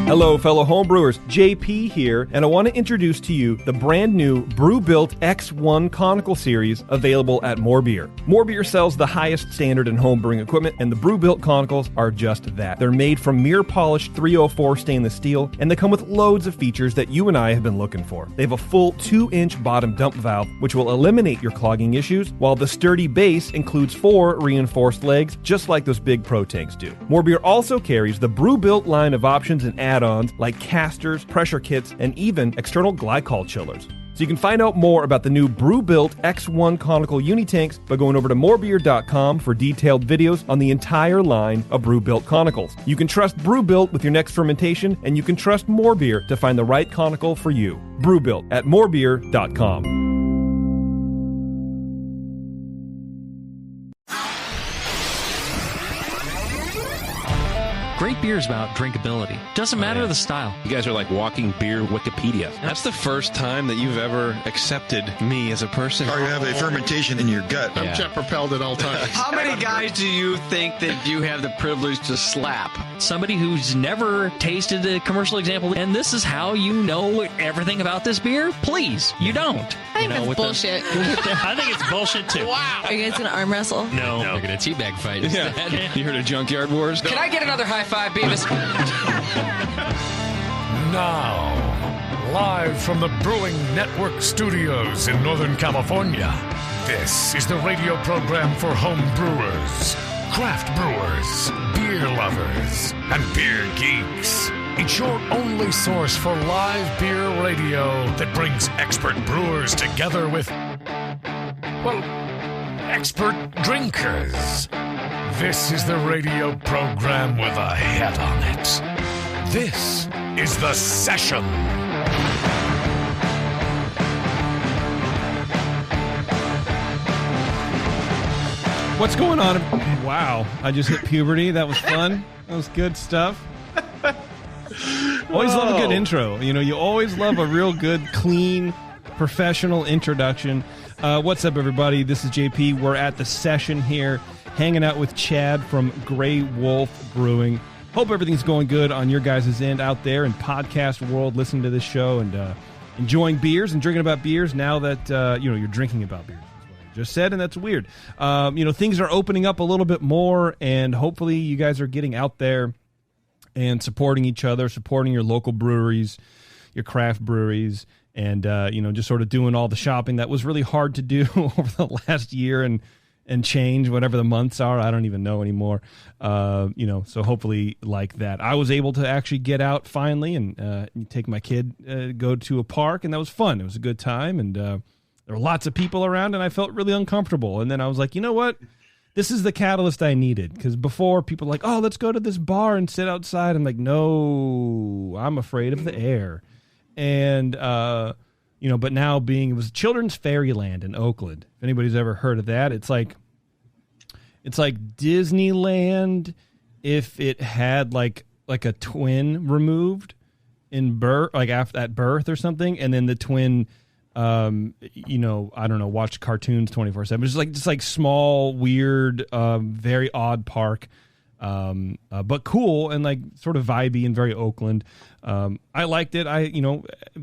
Hello, fellow homebrewers. JP here, and I want to introduce to you the brand new Brew Built X1 Conical Series available at More Beer. More Beer sells the highest standard in homebrewing equipment, and the Brew Built Conicals are just that. They're made from mirror-polished 304 stainless steel, and they come with loads of features that you and I have been looking for. They have a full 2-inch bottom dump valve, which will eliminate your clogging issues, while the sturdy base includes 4 reinforced legs, just like those big Pro tanks do. More Beer also carries the Brew Built line of options and add-ons like casters, pressure kits, and even external glycol chillers. So you can find out more about the new Brew Built X1 Conical Unitanks by going over to morebeer.com for detailed videos on the entire line of Brew Built Conicals. You can trust Brew Built with your next fermentation, and you can trust More Beer to find the right conical for you. Brew Built at morebeer.com. Great beer is about drinkability. Doesn't matter the style. You guys are like walking beer Wikipedia. That's the first time that you've ever accepted me as a person. Or you have a fermentation in your gut. I'm jet propelled at all times. How many guys do you think that you have the privilege to slap? Somebody who's never tasted a commercial example, and this is how you know everything about this beer? Please, you don't. I think that's bullshit. I think it's bullshit too. Wow. Are you guys going to arm wrestle? No. They're going to teabag fight instead. Yeah. You heard of Junkyard Wars? Can I get another high five, Beavis? Now, live from the Brewing Network studios in Northern California, this is the radio program for home brewers, craft brewers, beer lovers, and beer geeks. It's your only source for live beer radio that brings expert brewers together with, well, expert drinkers. This is the radio program with a head on it. This is The Session. What's going on? Wow, I just hit puberty. That was fun. That was good stuff. Always love a good intro. You know, you always love a real good, clean, professional introduction. What's up, everybody? This is JP. We're at The Session here, hanging out with Chad from Grey Wolf Brewing. Hope everything's going good on your guys' end out there in podcast world, listening to this show and enjoying beers and drinking about beers now that, you're drinking about beers. That's what I just said, and that's weird. Things are opening up a little bit more, and hopefully you guys are getting out there and supporting each other, supporting your local breweries, your craft breweries, and, just sort of doing all the shopping that was really hard to do over the last year and change, whatever the months are. I don't even know anymore. So hopefully like that. I was able to actually get out finally and take my kid, go to a park, and that was fun. It was a good time, and there were lots of people around, and I felt really uncomfortable. And then I was like, you know what? This is the catalyst I needed, because before people were like, oh, let's go to this bar and sit outside. I'm like, no, I'm afraid of the air. And, but now it was Children's Fairyland in Oakland. If anybody's ever heard of that, it's like Disneyland if it had like a twin removed in birth, like at birth or something, and then the twin, I don't know, watched cartoons 24/7. It's just like small, weird, very odd park. But cool and like sort of vibey and very Oakland. I liked it.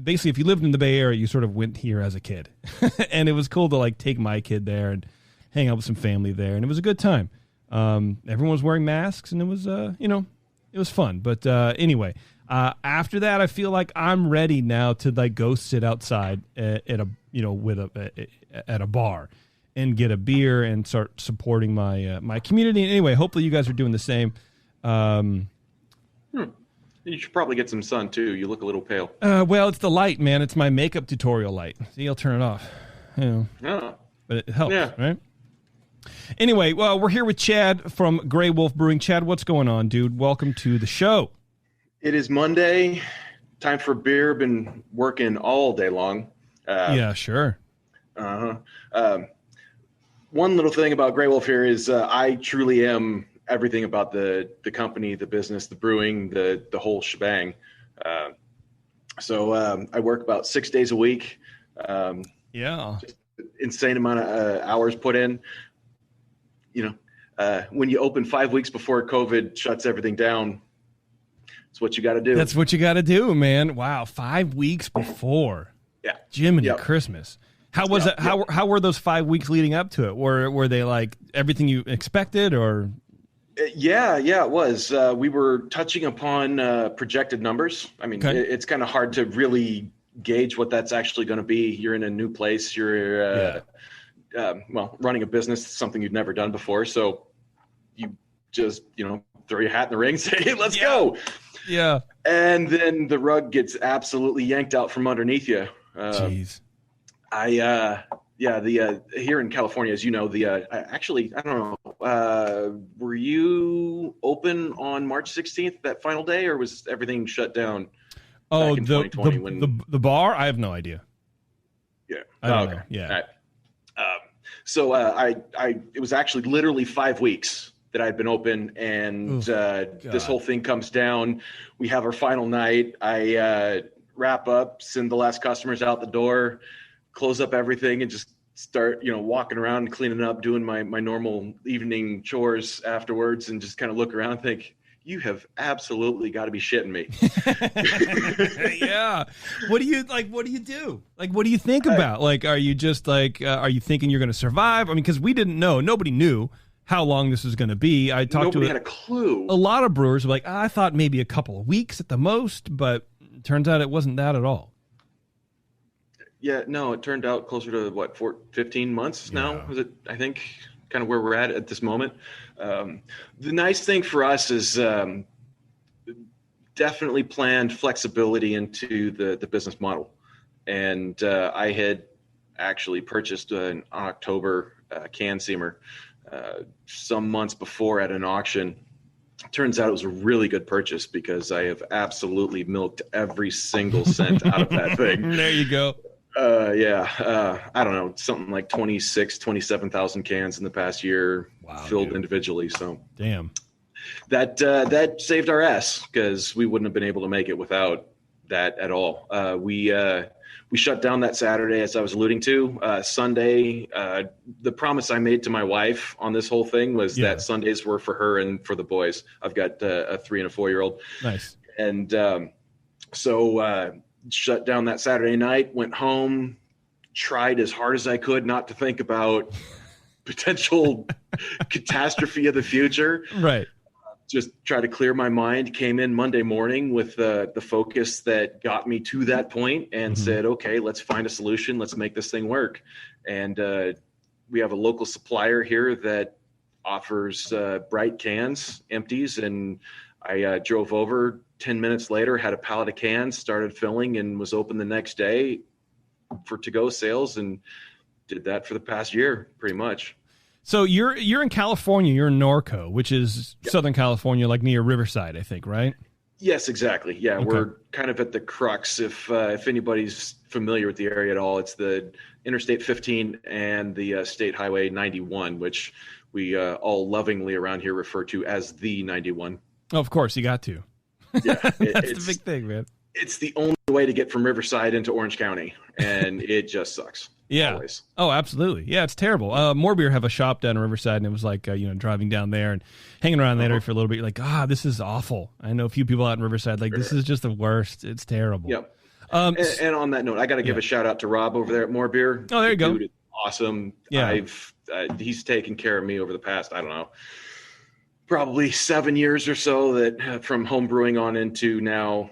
Basically if you lived in the Bay Area, you sort of went here as a kid and it was cool to like take my kid there and hang out with some family there. And it was a good time. Everyone was wearing masks and it was, it was fun. But, anyway, after that, I feel like I'm ready now to like go sit outside at a bar and get a beer and start supporting my community. Anyway, hopefully you guys are doing the same. You should probably get some sun, too. You look a little pale. Well, it's the light, man. It's my makeup tutorial light. See, I'll turn it off. But it helps, right? Anyway, well, we're here with Chad from Grey Wolf Brewing. Chad, what's going on, dude? Welcome to the show. It is Monday. Time for beer. Been working all day long. Yeah, sure. One little thing about Grey Wolf here is I truly am everything about the company, the business, the brewing, the whole shebang. So I work about 6 days a week. Just insane amount of hours put in. When you open 5 weeks before COVID shuts everything down, It's what you got to do. That's what you got to do, man. Wow, 5 weeks before. Yeah. Jiminy Christmas. How was it? How were those 5 weeks leading up to it? Were they like everything you expected, or? Yeah, it was. We were touching upon projected numbers. I mean, it's kind of hard to really gauge what that's actually going to be. You're in a new place. You're running a business, something you've never done before. So you just throw your hat in the ring, say, "Hey, let's go." Yeah. And then the rug gets absolutely yanked out from underneath you. Jeez. Here in California, as you know, I don't know, were you open on March 16th, that final day, or was everything shut down? Oh, back in 2020 the bar? I have no idea. Yeah. I don't know. Yeah. Right. So it was actually literally 5 weeks that I'd been open, and this whole thing comes down. We have our final night. I wrap up, send the last customers out the door, close up everything, and just start, walking around and cleaning up, doing my normal evening chores afterwards, and just kind of look around and think, you have absolutely got to be shitting me. Yeah. What do you do? Like, what do you think about? Like, are you just like, are you thinking you're going to survive? I mean, because we didn't know. Nobody knew how long this was going to be. Nobody had a clue. A lot of brewers were like, I thought maybe a couple of weeks at the most, but it turns out it wasn't that at all. Yeah, no, it turned out closer to 15 months now. Was it? I think kind of where we're at this moment. The nice thing for us is definitely planned flexibility into the business model. And I had actually purchased an October can seamer some months before at an auction. Turns out it was a really good purchase because I have absolutely milked every single cent out of that thing. There you go. I don't know, something like 27,000 cans in the past year, filled individually. So damn, that saved our ass because we wouldn't have been able to make it without that at all. We shut down that Saturday, as I was alluding to. Sunday, the promise I made to my wife on this whole thing was that Sundays were for her and for the boys. I've got a 3 and a 4-year-old. Nice. And so shut down that Saturday night, went home, tried as hard as I could not to think about potential catastrophe of the future. Right. Just try to clear my mind. Came in Monday morning with the focus that got me to that point and said, okay, let's find a solution. Let's make this thing work. And we have a local supplier here that offers bright cans, empties. And I drove over 10 minutes later, had a pallet of cans, started filling, and was open the next day for to-go sales, and did that for the past year, pretty much. So you're in California. You're in Norco, which is Southern California, like near Riverside, I think, right? Yes, exactly. Yeah, okay. We're kind of at the crux. If anybody's familiar with the area at all, it's the Interstate 15 and the State Highway 91, which we all lovingly around here refer to as the 91. Oh, of course, you got to. Yeah, that's the big thing, man. It's the only way to get from Riverside into Orange County, and it just sucks. Yeah. Always. Oh, absolutely. Yeah, it's terrible. More Beer have a shop down in Riverside, and it was like, driving down there and hanging around that area for a little bit. You're like, this is awful. I know a few people out in Riverside, like, this is just the worst. It's terrible. Yep. And on that note, I got to give a shout out to Rob over there at More Beer. Oh, there you go. Dude is awesome. Yeah. He's taken care of me over the past, I don't know, probably 7 years or so, that from home brewing on into now.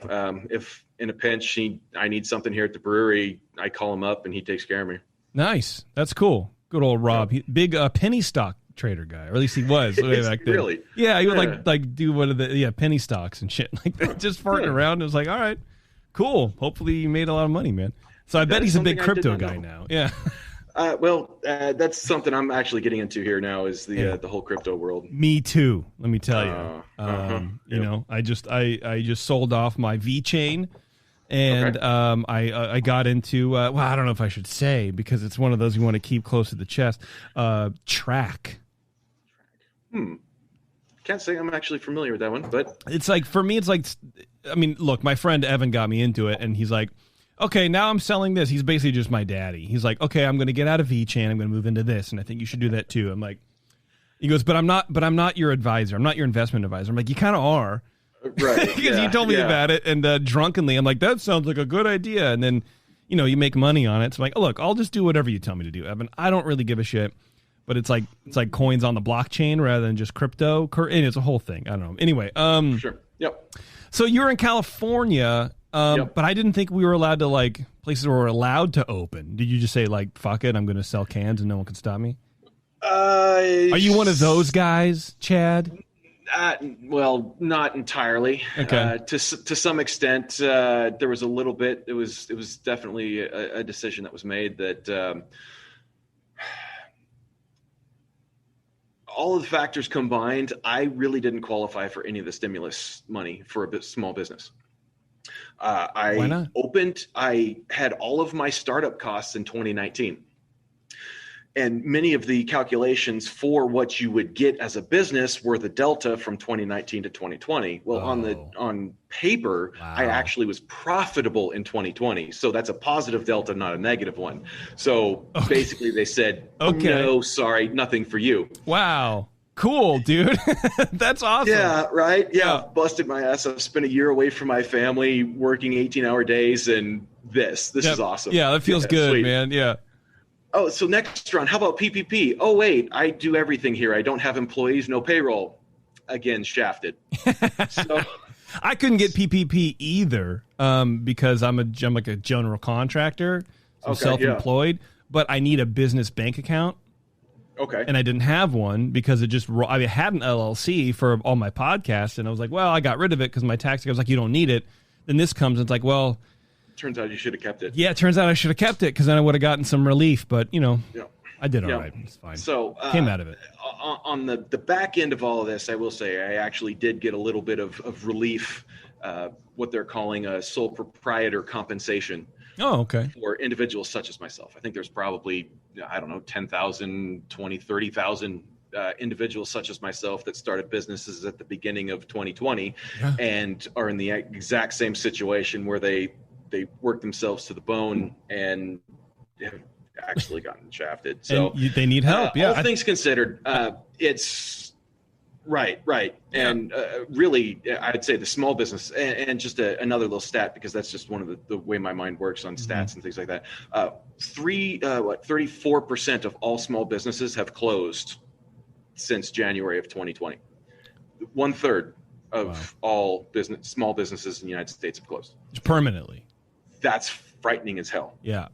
If in a pinch I need something here at the brewery, I call him up and he takes care of me. Nice. That's cool. Good old Rob. Big penny stock trader guy, or at least he was way back then. Really? Yeah, he would like do one of the penny stocks and shit like that, just farting around. It was like, all right, cool. Hopefully you made a lot of money, man. So I bet he's a big crypto guy now. Yeah. That's something I'm actually getting into here now, is the whole crypto world. Me too. Let me tell you. You know, I just sold off my VeChain, and I got into I don't know if I should say, because it's one of those you want to keep close to the chest. Track. Can't say I'm actually familiar with that one, but it's like, for me, it's like, I mean, look, my friend Evan got me into it, and he's like, okay, now I'm selling this. He's basically just my daddy. He's like, okay, I'm going to get out of VeChain. I'm going to move into this, and I think you should do that too. I'm like, he goes, but I'm not your advisor. I'm not your investment advisor. I'm like, you kind of are. Right. Because you told me about it, and drunkenly, I'm like, that sounds like a good idea. And then, you make money on it. So I'm like, oh, look, I'll just do whatever you tell me to do, Evan. I don't really give a shit. But it's like coins on the blockchain rather than just crypto. And it's a whole thing. I don't know. Anyway. Sure. Yep. So you're in California, but I didn't think we were allowed to, places were allowed to open. Did you just say, fuck it, I'm going to sell cans and no one can stop me? Are you one of those guys, Chad? Well, not entirely. Okay. To some extent, there was a little bit. It was definitely a decision that was made that all of the factors combined, I really didn't qualify for any of the stimulus money for a small business. Why not? I had all of my startup costs in 2019. And many of the calculations for what you would get as a business were the delta from 2019 to 2020. Well, on paper, wow. I actually was profitable in 2020. So that's a positive delta, not a negative one. So basically they said, no, sorry, nothing for you. Wow. Cool, dude. That's awesome. Yeah, right? Yeah, busted my ass. I've spent a year away from my family working 18-hour days, and this is awesome. Yeah, that feels good, sweet. Man. Yeah. Oh, so next round, how about PPP? Oh, wait, I do everything here. I don't have employees, no payroll. Again, shafted. So I couldn't get PPP either because I'm like a general contractor, so self-employed, but I need a business bank account. Okay. And I didn't have one because I had an LLC for all my podcasts, and I was like, well, I got rid of it because my tax guy was like, you don't need it. Then this comes, and it's like, well, turns out you should have kept it. Yeah, it turns out I should have kept it because then I would have gotten some relief. But, I did all right. It's fine. So came out of it. On the back end of all of this, I will say I actually did get a little bit of relief, what they're calling a sole proprietor compensation. Oh, okay. For individuals such as myself. I think there's probably, 10,000, 20, 30,000 individuals such as myself that started businesses at the beginning of 2020 and are in the exact same situation where they work themselves to the bone and have actually gotten shafted. So they need help. All things considered, it's right. Yeah. And really, I'd say the small business and just another little stat, because that's just one of the way my mind works on stats and things like that. 34% of all small businesses have closed since January of 2020. 1/3 of all small businesses in the United States have closed permanently. That's frightening as hell. Yeah.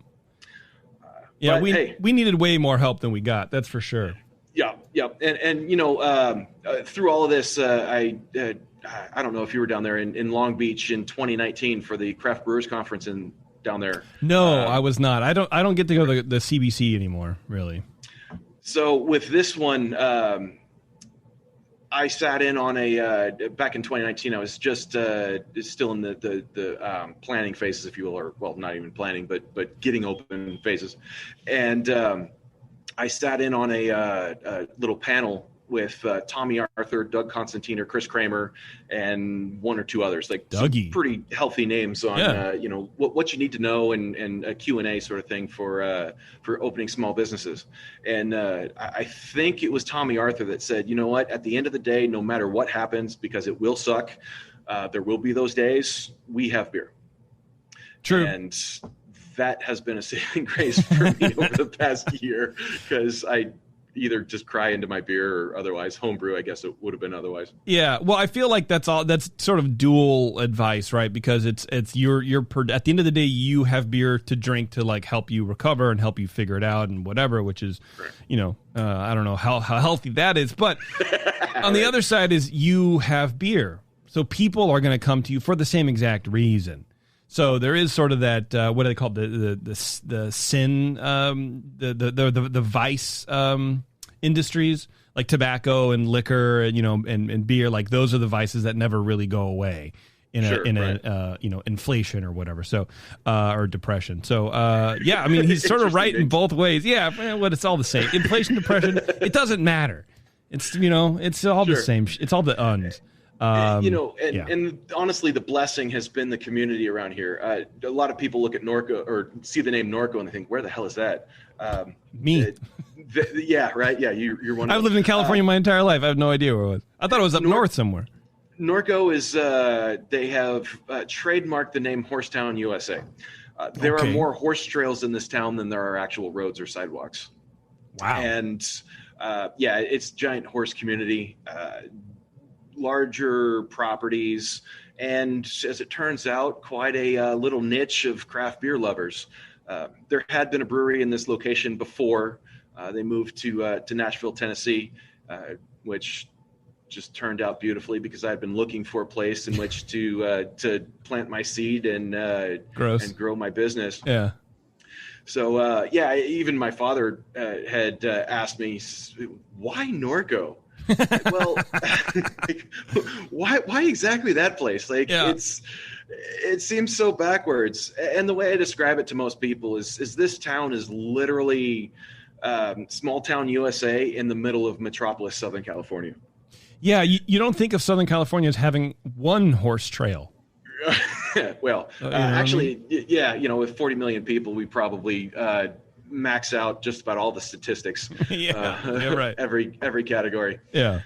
We needed way more help than we got. That's for sure. Yeah. And through all of this, I don't know if you were down there in Long Beach in 2019 for the Craft Brewers Conference down there. No, I was not. I don't get to go to the CBC anymore, really. So with this one, I sat in on back in 2019. I was just still in the planning phases, if you will, or well, not even planning, but getting open phases. And I sat in on a little panel with Tommy Arthur, Doug Constantiner, Chris Kramer, and one or two others, like Dougie. Pretty healthy names on what you need to know and a Q&A sort of thing for opening small businesses. And I think it was Tommy Arthur that said, you know what, at the end of the day, no matter what happens, because it will suck, there will be those days, we have beer. True. And that has been a saving grace for me over the past year, because I either just cry into my beer or otherwise homebrew. I guess it would have been otherwise. Yeah. Well, I feel like that's sort of dual advice, right? Because it's at the end of the day, you have beer to drink to like help you recover and help you figure it out and whatever, which is, I don't know how healthy that is, but on the other side is you have beer. So people are going to come to you for the same exact reason. So there is sort of that what do they call it? the sin the vice industries, like tobacco and liquor and and beer, like those are the vices that never really go away in inflation or whatever, so or depression. So I mean he's sort of right in both ways. Yeah, but it's all the same. Inflation, depression, it doesn't matter. It's it's all the same. It's all the uns. And honestly, the blessing has been the community around here. A lot of people look at Norco or see the name Norco and they think, where the hell is that? Me. Yeah, right. Yeah, you're one of them. I've lived in California my entire life. I have no idea where it was. I thought it was up north somewhere. Norco is they have trademarked the name Horsetown, USA. There are more horse trails in this town than there are actual roads or sidewalks. Wow. And it's a giant horse community, larger properties, and as it turns out, quite a little niche of craft beer lovers. There had been a brewery in this location before. They moved to Nashville, Tennessee, which just turned out beautifully because I'd been looking for a place in which to plant my seed and grow my business. Yeah. So even my father had asked me, "Why Norco?" Well, why exactly that place? It seems so backwards. And the way I describe it to most people is this town is literally small town USA in the middle of metropolis Southern California. Yeah, you don't think of Southern California as having one horse trail. Well, actually, with 40 million people, we probably max out just about all the statistics. Right. Every category. Yeah.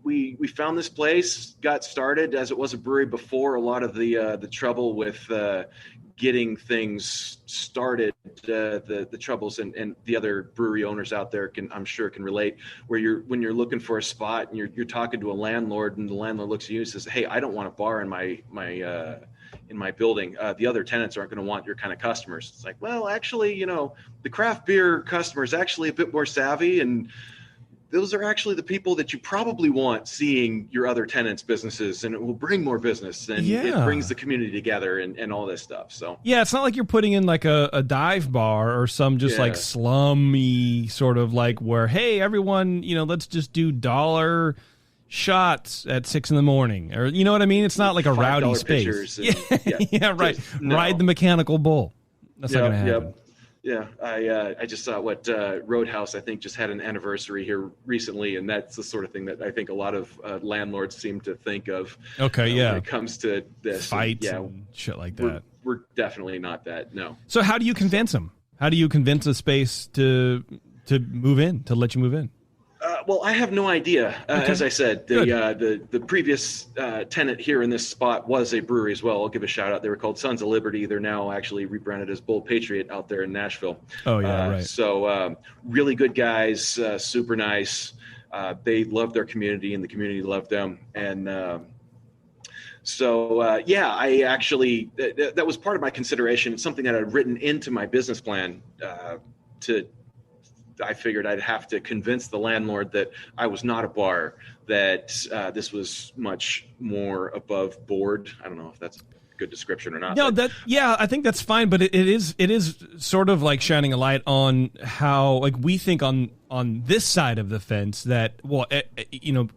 We found this place, got started as it was a brewery before. A lot of the trouble with getting things started, the troubles and the other brewery owners out there I'm sure can relate, where when you're looking for a spot and you're talking to a landlord and the landlord looks at you and says, "Hey, I don't want a bar in my building. The other tenants aren't going to want your kind of customers." It's like, well, actually, the craft beer customer is actually a bit more savvy, and those are actually the people that you probably want seeing your other tenants' businesses, and it will bring more business, and it brings the community together and all this stuff. So it's not like you're putting in like a dive bar or some just like slummy sort of like where, hey, everyone, let's just do $1 shots at 6 a.m, or you know what I mean? It's not like a rowdy space. Right. No. Ride the mechanical bull. That's not going to happen. Yeah, I just saw what Roadhouse, I think, just had an anniversary here recently, and that's the sort of thing that I think a lot of landlords seem to think of. Okay, when it comes to this fights and shit like that. We're definitely not that. No. So how do you convince them? How do you convince a space to move in, to let you move in? Well, I have no idea. As I said, the previous tenant here in this spot was a brewery as well. I'll give a shout out. They were called Sons of Liberty. They're now actually rebranded as Bold Patriot out there in Nashville. Oh, yeah, right. So really good guys, super nice. They loved their community and the community loved them. And I actually, that was part of my consideration. It's something that I'd written into my business plan I figured I'd have to convince the landlord that I was not a bar, that this was much more above board. I don't know if that's a good description or not. No, I think that's fine, but it is sort of like shining a light on how, like, we think on this side of the fence that, well,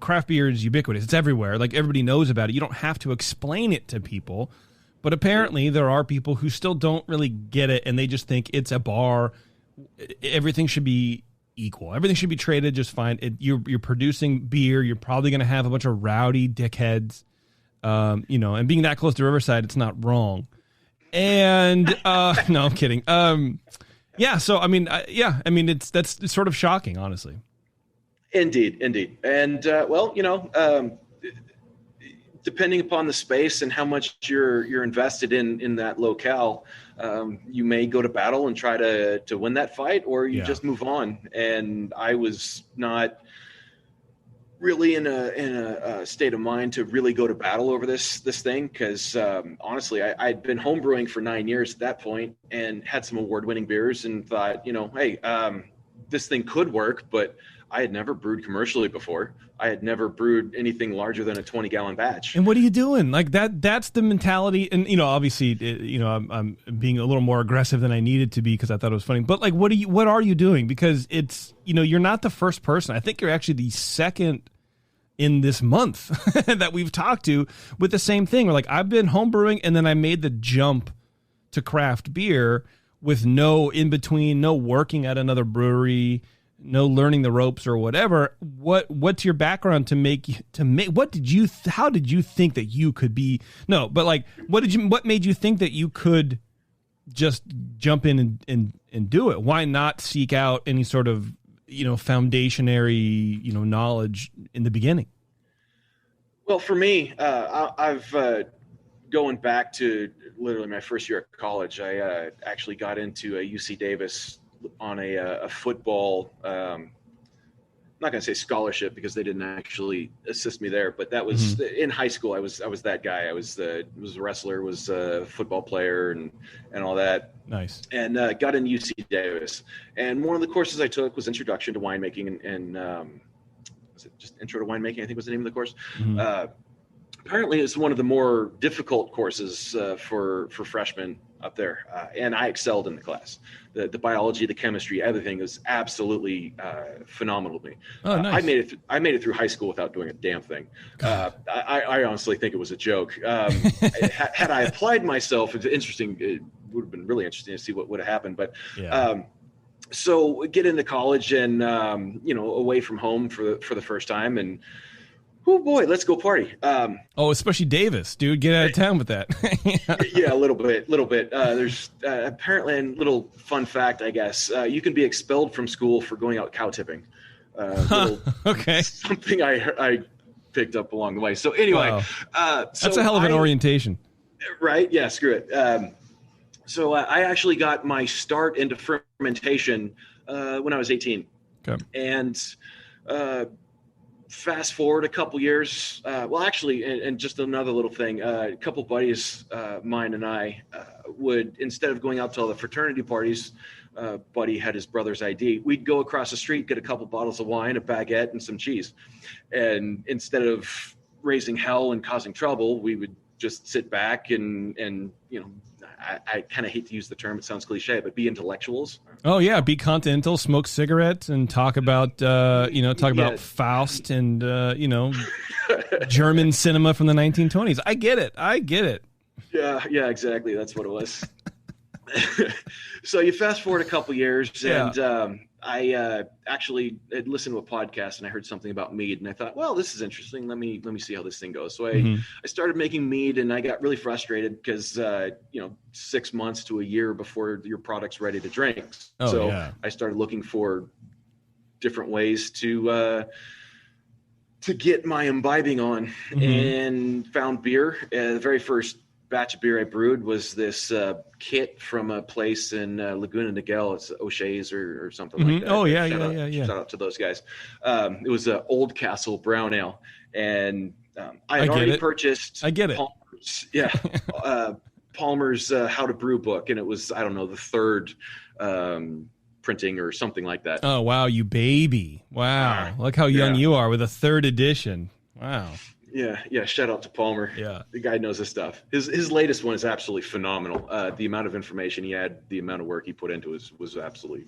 craft beer is ubiquitous. It's everywhere. Like, everybody knows about it. You don't have to explain it to people, but apparently there are people who still don't really get it, and they just think it's a bar. Everything should be equal. Everything should be traded just fine. You're producing beer. You're probably going to have a bunch of rowdy dickheads, and being that close to Riverside, it's not wrong. And no, I'm kidding. So that's sort of shocking, honestly. Indeed. And depending upon the space and how much you're invested in that locale, you may go to battle and try to win that fight, or you just move on. And I was not really in a state of mind to really go to battle over this thing, because honestly, I'd been homebrewing for 9 years at that point and had some award-winning beers and thought, hey, this thing could work, but I had never brewed commercially before. I had never brewed anything larger than a 20-gallon batch. And what are you doing? Like that's the mentality. And, obviously, I'm being a little more aggressive than I needed to be because I thought it was funny. But like, what are you doing? Because it's, you're not the first person. I think you're actually the second in this month that we've talked to with the same thing. We're like, I've been homebrewing and then I made the jump to craft beer with no in between, no working at another brewery, no learning the ropes or whatever. What's your background how did you think that you could be, what made you think that you could just jump in and do it? Why not seek out any sort of foundationary, knowledge in the beginning? Well, for me, I've going back to literally my first year at college, I actually got into a UC Davis on a football, I'm not going to say scholarship because they didn't actually assist me there, but that was in high school. I was that guy. I was a wrestler, was a football player and all that. Nice. And got into UC Davis. And one of the courses I took was Introduction to Winemaking and was it just Intro to Winemaking, I think was the name of the course. Apparently it's one of the more difficult courses for freshmen up there. And I excelled in the class. The biology, the chemistry, everything was absolutely phenomenal to me. Oh, nice. I made it through high school without doing a damn thing. I honestly think it was a joke. Had I applied myself, it's interesting. It would have been really interesting to see what would have happened. But so get into college and away from home for the first time, and oh boy, let's go party. Especially Davis, dude. Get out of town with that. Yeah, a little bit. There's apparently a little fun fact, I guess. You can be expelled from school for going out cow tipping. Okay. Something I picked up along the way. So anyway. Wow. That's a hell of an orientation. Right? Yeah, screw it. So I actually got my start into fermentation when I was 18. Okay. And fast forward a couple years, and just another little thing, a couple buddies, mine and I, would, instead of going out to all the fraternity parties, buddy had his brother's ID, we'd go across the street, get a couple bottles of wine, a baguette, and some cheese. And instead of raising hell and causing trouble, we would just sit back and I kind of hate to use the term, it sounds cliche, but be intellectuals. Oh yeah, be continental, smoke cigarettes, and talk about about Faust and German cinema from the 1920s. I get it. Yeah, exactly. That's what it was. So you fast forward a couple years, and I actually had listened to a podcast, and I heard something about mead, and I thought, well, this is interesting. Let me see how this thing goes. So I started making mead, and I got really frustrated because 6 months to a year before your product's ready to drink. I started looking for different ways to get my imbibing on, and found beer. The very first batch of beer I brewed was this kit from a place in Laguna Niguel. It's O'Shea's or something like that. Oh, yeah. Shout out to those guys. It was an Old Castle Brown Ale. And I had already purchased Palmer's, Palmer's How to Brew book. And it was, I don't know, the third printing or something like that. Oh, wow, you baby. Wow. Look how young you are with a third edition. Wow. Yeah. Shout out to Palmer. Yeah, the guy knows his stuff. His latest one is absolutely phenomenal. The amount of information he had, the amount of work he put into it was absolutely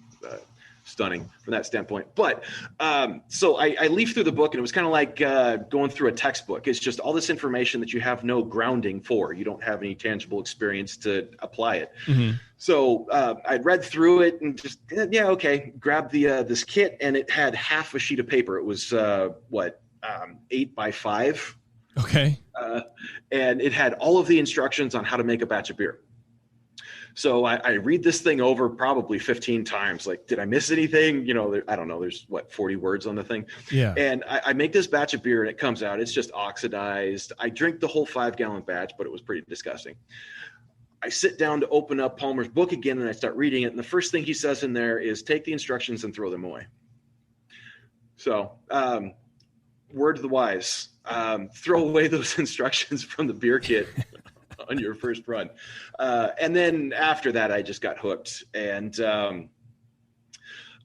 stunning from that standpoint. But so I leafed through the book, and it was kind of like going through a textbook. It's just all this information that you have no grounding for. You don't have any tangible experience to apply it. So I read through it and just grabbed this kit, and it had half a sheet of paper. It was 8 by 5. Okay. And it had all of the instructions on how to make a batch of beer. So I read this thing over probably 15 times. Like, did I miss anything? I don't know. There's 40 words on the thing. Yeah. And I make this batch of beer, and it comes out. It's just oxidized. I drink the whole 5-gallon batch, but it was pretty disgusting. I sit down to open up Palmer's book again, and I start reading it. And the first thing he says in there is take the instructions and throw them away. So, word to the wise, throw away those instructions from the beer kit on your first run. And then after that, I just got hooked. And I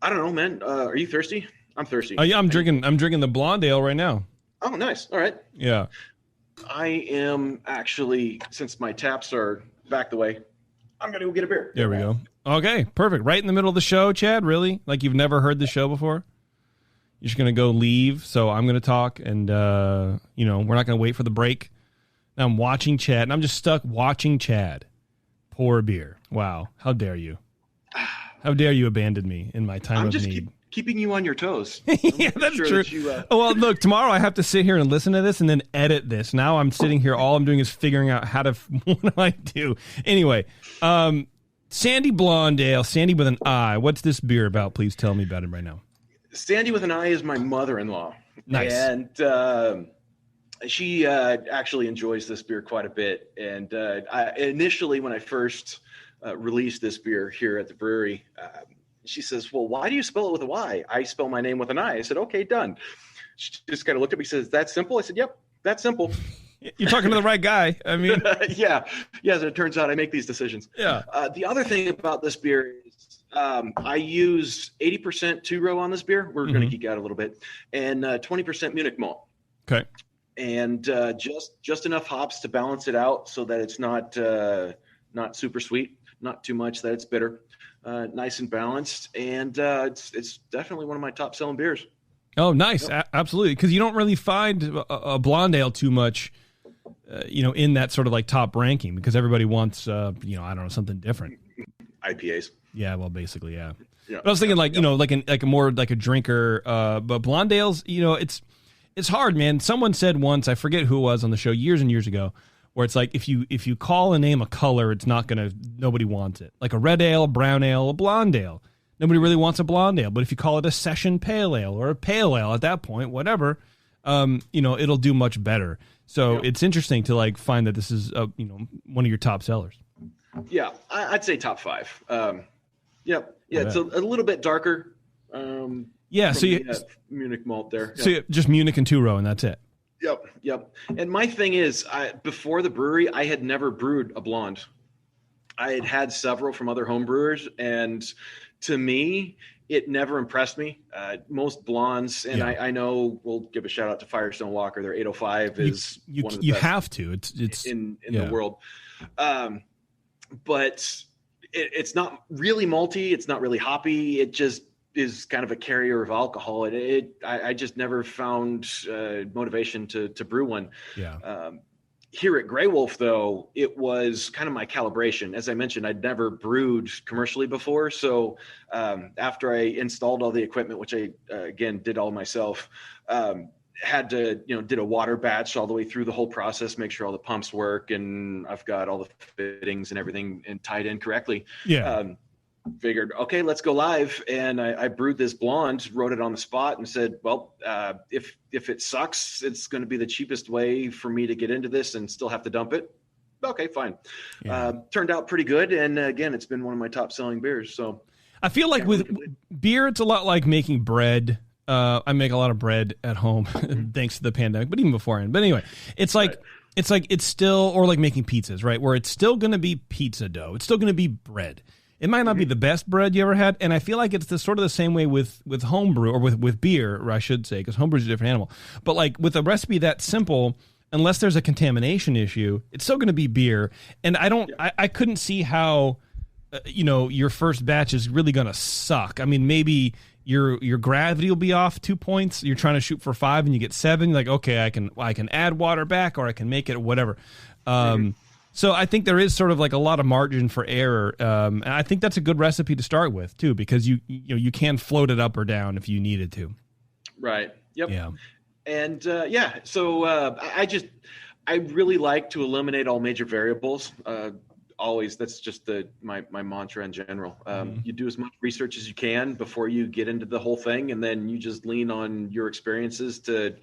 don't know, man. Are you thirsty? I'm thirsty. Oh yeah, I'm drinking the blonde ale right now. Oh, nice. All right. Yeah. I am actually, since my taps are back the way, I'm going to go get a beer. There we go. Okay, perfect. Right in the middle of the show, Chad, really? Like you've never heard the show before? You're just going to go leave, so I'm going to talk, and, we're not going to wait for the break. Now I'm watching Chad, and I'm just stuck watching Chad pour beer. Wow. How dare you? How dare you abandon me in my time of need? Keeping you on your toes. Yeah, that's true. Well, look, tomorrow I have to sit here and listen to this and then edit this. Now I'm sitting here, all I'm doing is figuring out what do I do? Anyway, Sandy Blonde Ale, Sandy with an I. What's this beer about? Please tell me about it right now. Sandy with an I is my mother-in-law. Nice. And she actually enjoys this beer quite a bit. And initially, when I first released this beer here at the brewery, she says, well, why do you spell it with a Y? I spell my name with an I. I said, okay, done. She just kind of looked at me and says, that's simple? I said, yep, that's simple. You're talking to the right guy. I mean, yeah. As it turns out, I make these decisions. Yeah. The other thing about this beer is I use 80% two-row on this beer. We're going to geek out a little bit. And 20% Munich malt. Okay. And just enough hops to balance it out so that it's not super sweet, not too much that it's bitter, nice and balanced. And it's definitely one of my top-selling beers. Oh, nice. Yep. Absolutely. Because you don't really find a blonde ale too much, in that sort of like top ranking, because everybody wants, I don't know, something different. IPAs. Yeah, well, basically, yeah. But I was thinking like a more like a drinker, but blonde ales, it's hard, man. Someone said once, I forget who it was on the show years and years ago, where it's like if you call a name a color, nobody wants it. Like a red ale, a brown ale, a blonde ale. Nobody really wants a blonde ale, but if you call it a session pale ale or a pale ale at that point, whatever, it'll do much better. So it's interesting to like find that this is one of your top sellers. Yeah, I'd say top 5. It's a little bit darker. So Munich malt there. So just Munich and two-row, and that's it. Yep. And my thing is, before the brewery, I had never brewed a blonde. I had several from other home brewers, and to me, it never impressed me. Most blondes, and I know we'll give a shout out to Firestone Walker. Their 805 is one of the you best have to. It's in the world. But it's not really malty. It's not really hoppy. It just is kind of a carrier of alcohol. I just never found motivation to brew one. Yeah. Here at Grey Wolf, though, it was kind of my calibration. As I mentioned, I'd never brewed commercially before. So after I installed all the equipment, which I, again, did all myself, had to, did a water batch all the way through the whole process, make sure all the pumps work, and I've got all the fittings and everything and tied in correctly. Yeah. Figured, okay, let's go live. And I brewed this blonde, wrote it on the spot and said, well, if it sucks, it's going to be the cheapest way for me to get into this and still have to dump it. Okay, fine. Yeah. Turned out pretty good. And again, it's been one of my top selling beers. So I feel like with beer, it's a lot like making bread. I make a lot of bread at home thanks to the pandemic, but even beforehand. But anyway, it's like, it's still, or like making pizzas, right? Where it's still going to be pizza dough. It's still going to be bread. It might not be the best bread you ever had, and I feel like it's sort of the same way with homebrew, or with beer, or I should say, because homebrew is a different animal. But like with a recipe that simple, unless there's a contamination issue, it's still going to be beer. And I couldn't see how, your first batch is really going to suck. I mean, maybe your gravity will be off 2 points. You're trying to shoot for 5 and you get 7. You're like, okay, I can add water back, or I can make it whatever. So I think there is sort of like a lot of margin for error, and I think that's a good recipe to start with too, because you can float it up or down if you needed to. Right. Yep. Yeah. And so I really like to eliminate all major variables. Always, that's just my mantra in general. You do as much research as you can before you get into the whole thing, and then you just lean on your experiences to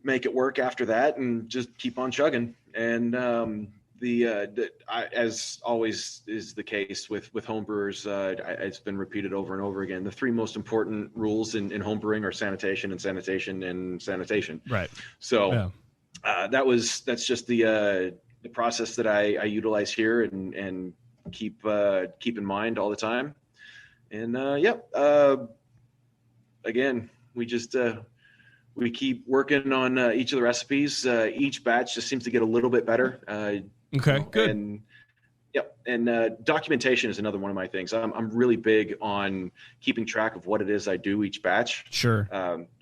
make it work after that, and just keep on chugging. And as always is the case with homebrewers, it's been repeated over and over again. The 3 most important rules in homebrewing are sanitation and sanitation and sanitation. Right. So that's just the process that I utilize here and keep in mind all the time. And again, we just we keep working on each of the recipes. Each batch just seems to get a little bit better. Okay, good. And documentation is another one of my things. I'm really big on keeping track of what it is I do each batch. Sure.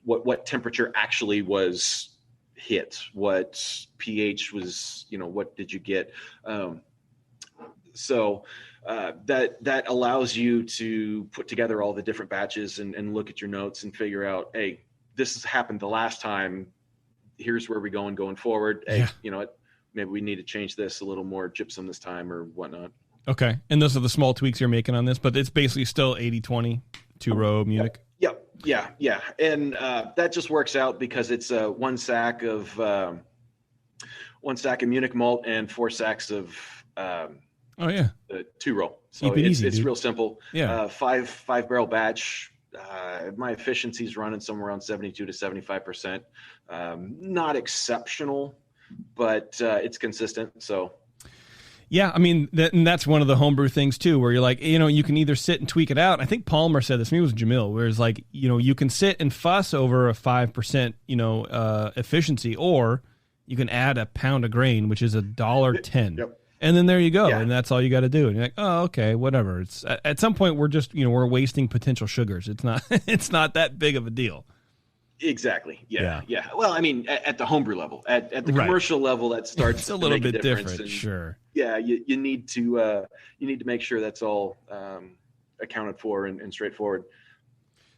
What temperature actually was hit, what pH was, what did you get? So that allows you to put together all the different batches and look at your notes and figure out, hey, this has happened the last time. Here's where we're going forward. Hey, maybe we need to change this a little more gypsum this time or whatnot. Okay. And those are the small tweaks you're making on this, but it's basically still 80-20, two-row Munich. Yep. Yeah. And that just works out because it's one sack of Munich malt and 4 sacks of the 2-roll. So Keep it easy, it's dude. real simple. Yeah. 5 barrel batch. My efficiency is running somewhere around 72 to 75%. Not exceptional, but it's consistent. So. Yeah, I mean, and that's one of the homebrew things, too, where you're like, you can either sit and tweak it out. I think Palmer said this, maybe it was Jamil, where it's like, you can sit and fuss over a 5%, efficiency, or you can add a pound of grain, which is $1.10. Yep. And then there you go, Yeah. and that's all you got to do. And you're like, oh, okay, whatever. It's at some point we're just, we're wasting potential sugars. It's not, it's not that big of a deal. Exactly. Yeah. Well, I mean, at the homebrew level, at the Right. commercial level, that starts It's a to little make bit difference. different, And, sure. Yeah, you need to make sure that's all accounted for and straightforward.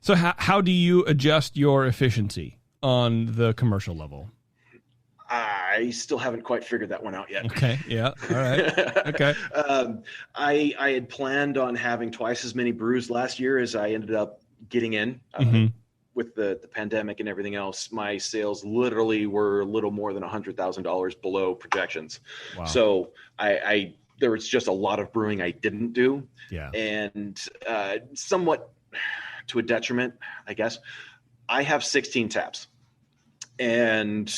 So how do you adjust your efficiency on the commercial level? I still haven't quite figured that one out yet. Okay. Yeah. All right. Okay. I had planned on having twice as many brews last year as I ended up getting in. With the pandemic and everything else, my sales literally were a little more than $100,000 below projections. Wow. So there was just a lot of brewing I didn't do. Yeah. And somewhat to a detriment, I guess. I have 16 taps. And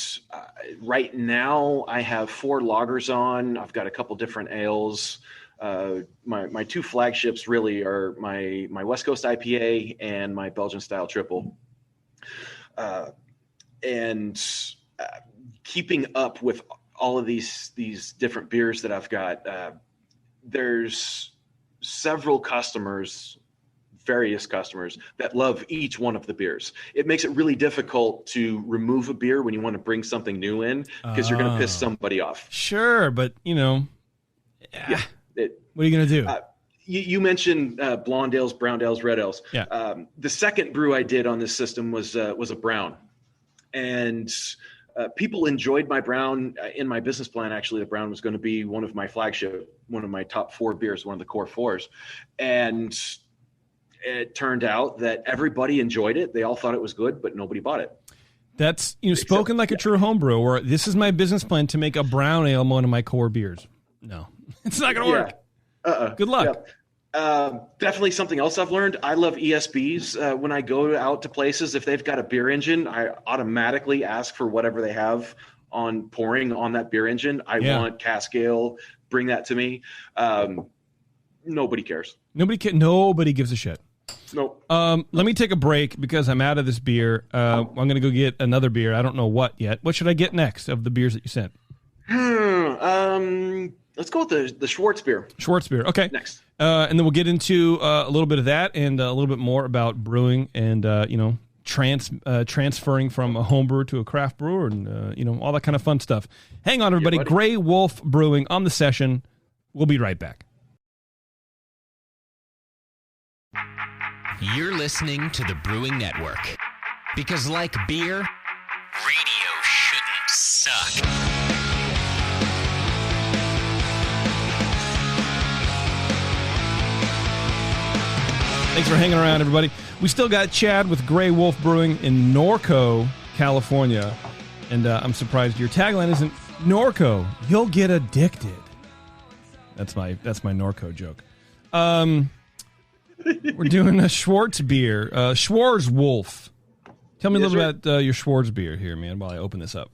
right now I have 4 lagers on. I've got a couple different ales. My 2 flagships really are my West Coast IPA and my Belgian style triple. Keeping up with all of these different beers that I've got, there's several various customers that love each one of the beers. It makes it really difficult to remove a beer when you want to bring something new in because you're going to piss somebody off. Sure, but Yeah. what are you going to do? You mentioned blonde ales, brown ales, red ales. Yeah. The second brew I did on this system was a brown, and people enjoyed my brown. In my business plan, actually, the brown was going to be one of my flagship, one of my top 4 beers, one of the core 4s, and it turned out that everybody enjoyed it. They all thought it was good, but nobody bought it. That's spoken like a true homebrewer. Where this is my business plan to make a brown ale one of my core beers. No, it's not going to work. Good luck. Yeah. Definitely something else I've learned. I love ESBs. When I go out to places, if they've got a beer engine, I automatically ask for whatever they have on pouring on that beer engine. I want cask ale. Bring that to me. Nobody cares. Nobody gives a shit. Nope. Let me take a break because I'm out of this beer. I'm going to go get another beer. I don't know what yet. What should I get next of the beers that you sent? Let's go with the Schwartz beer. Schwartz beer. Okay. Next. And then we'll get into a little bit of that and a little bit more about brewing and, transferring from a home brewer to a craft brewer and, all that kind of fun stuff. Hang on, everybody. Yeah, Grey Wolf Brewing on the session. We'll be right back. You're listening to the Brewing Network. Because like beer, radio shouldn't suck. Thanks for hanging around, everybody. We still got Chad with Grey Wolf Brewing in Norco, California. And I'm surprised your tagline isn't Norco, you'll get addicted. That's my Norco joke. We're doing a Schwartz beer. Schwarz Wolf. Tell me a little bit about your Schwartz beer here, man, while I open this up.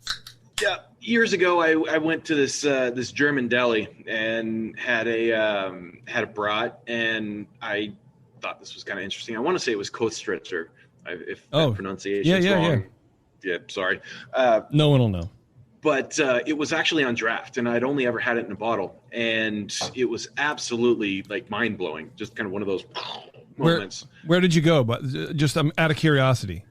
Yeah, years ago I went to this German deli and had a brat, and I thought this was kind of interesting. I want to say it was Kostritzer, if that pronunciation is wrong. Yeah, sorry. No one will know. But it was actually on draft, and I'd only ever had it in a bottle, and it was absolutely like mind blowing. Just kind of one of those moments. Where did you go? But just out of curiosity.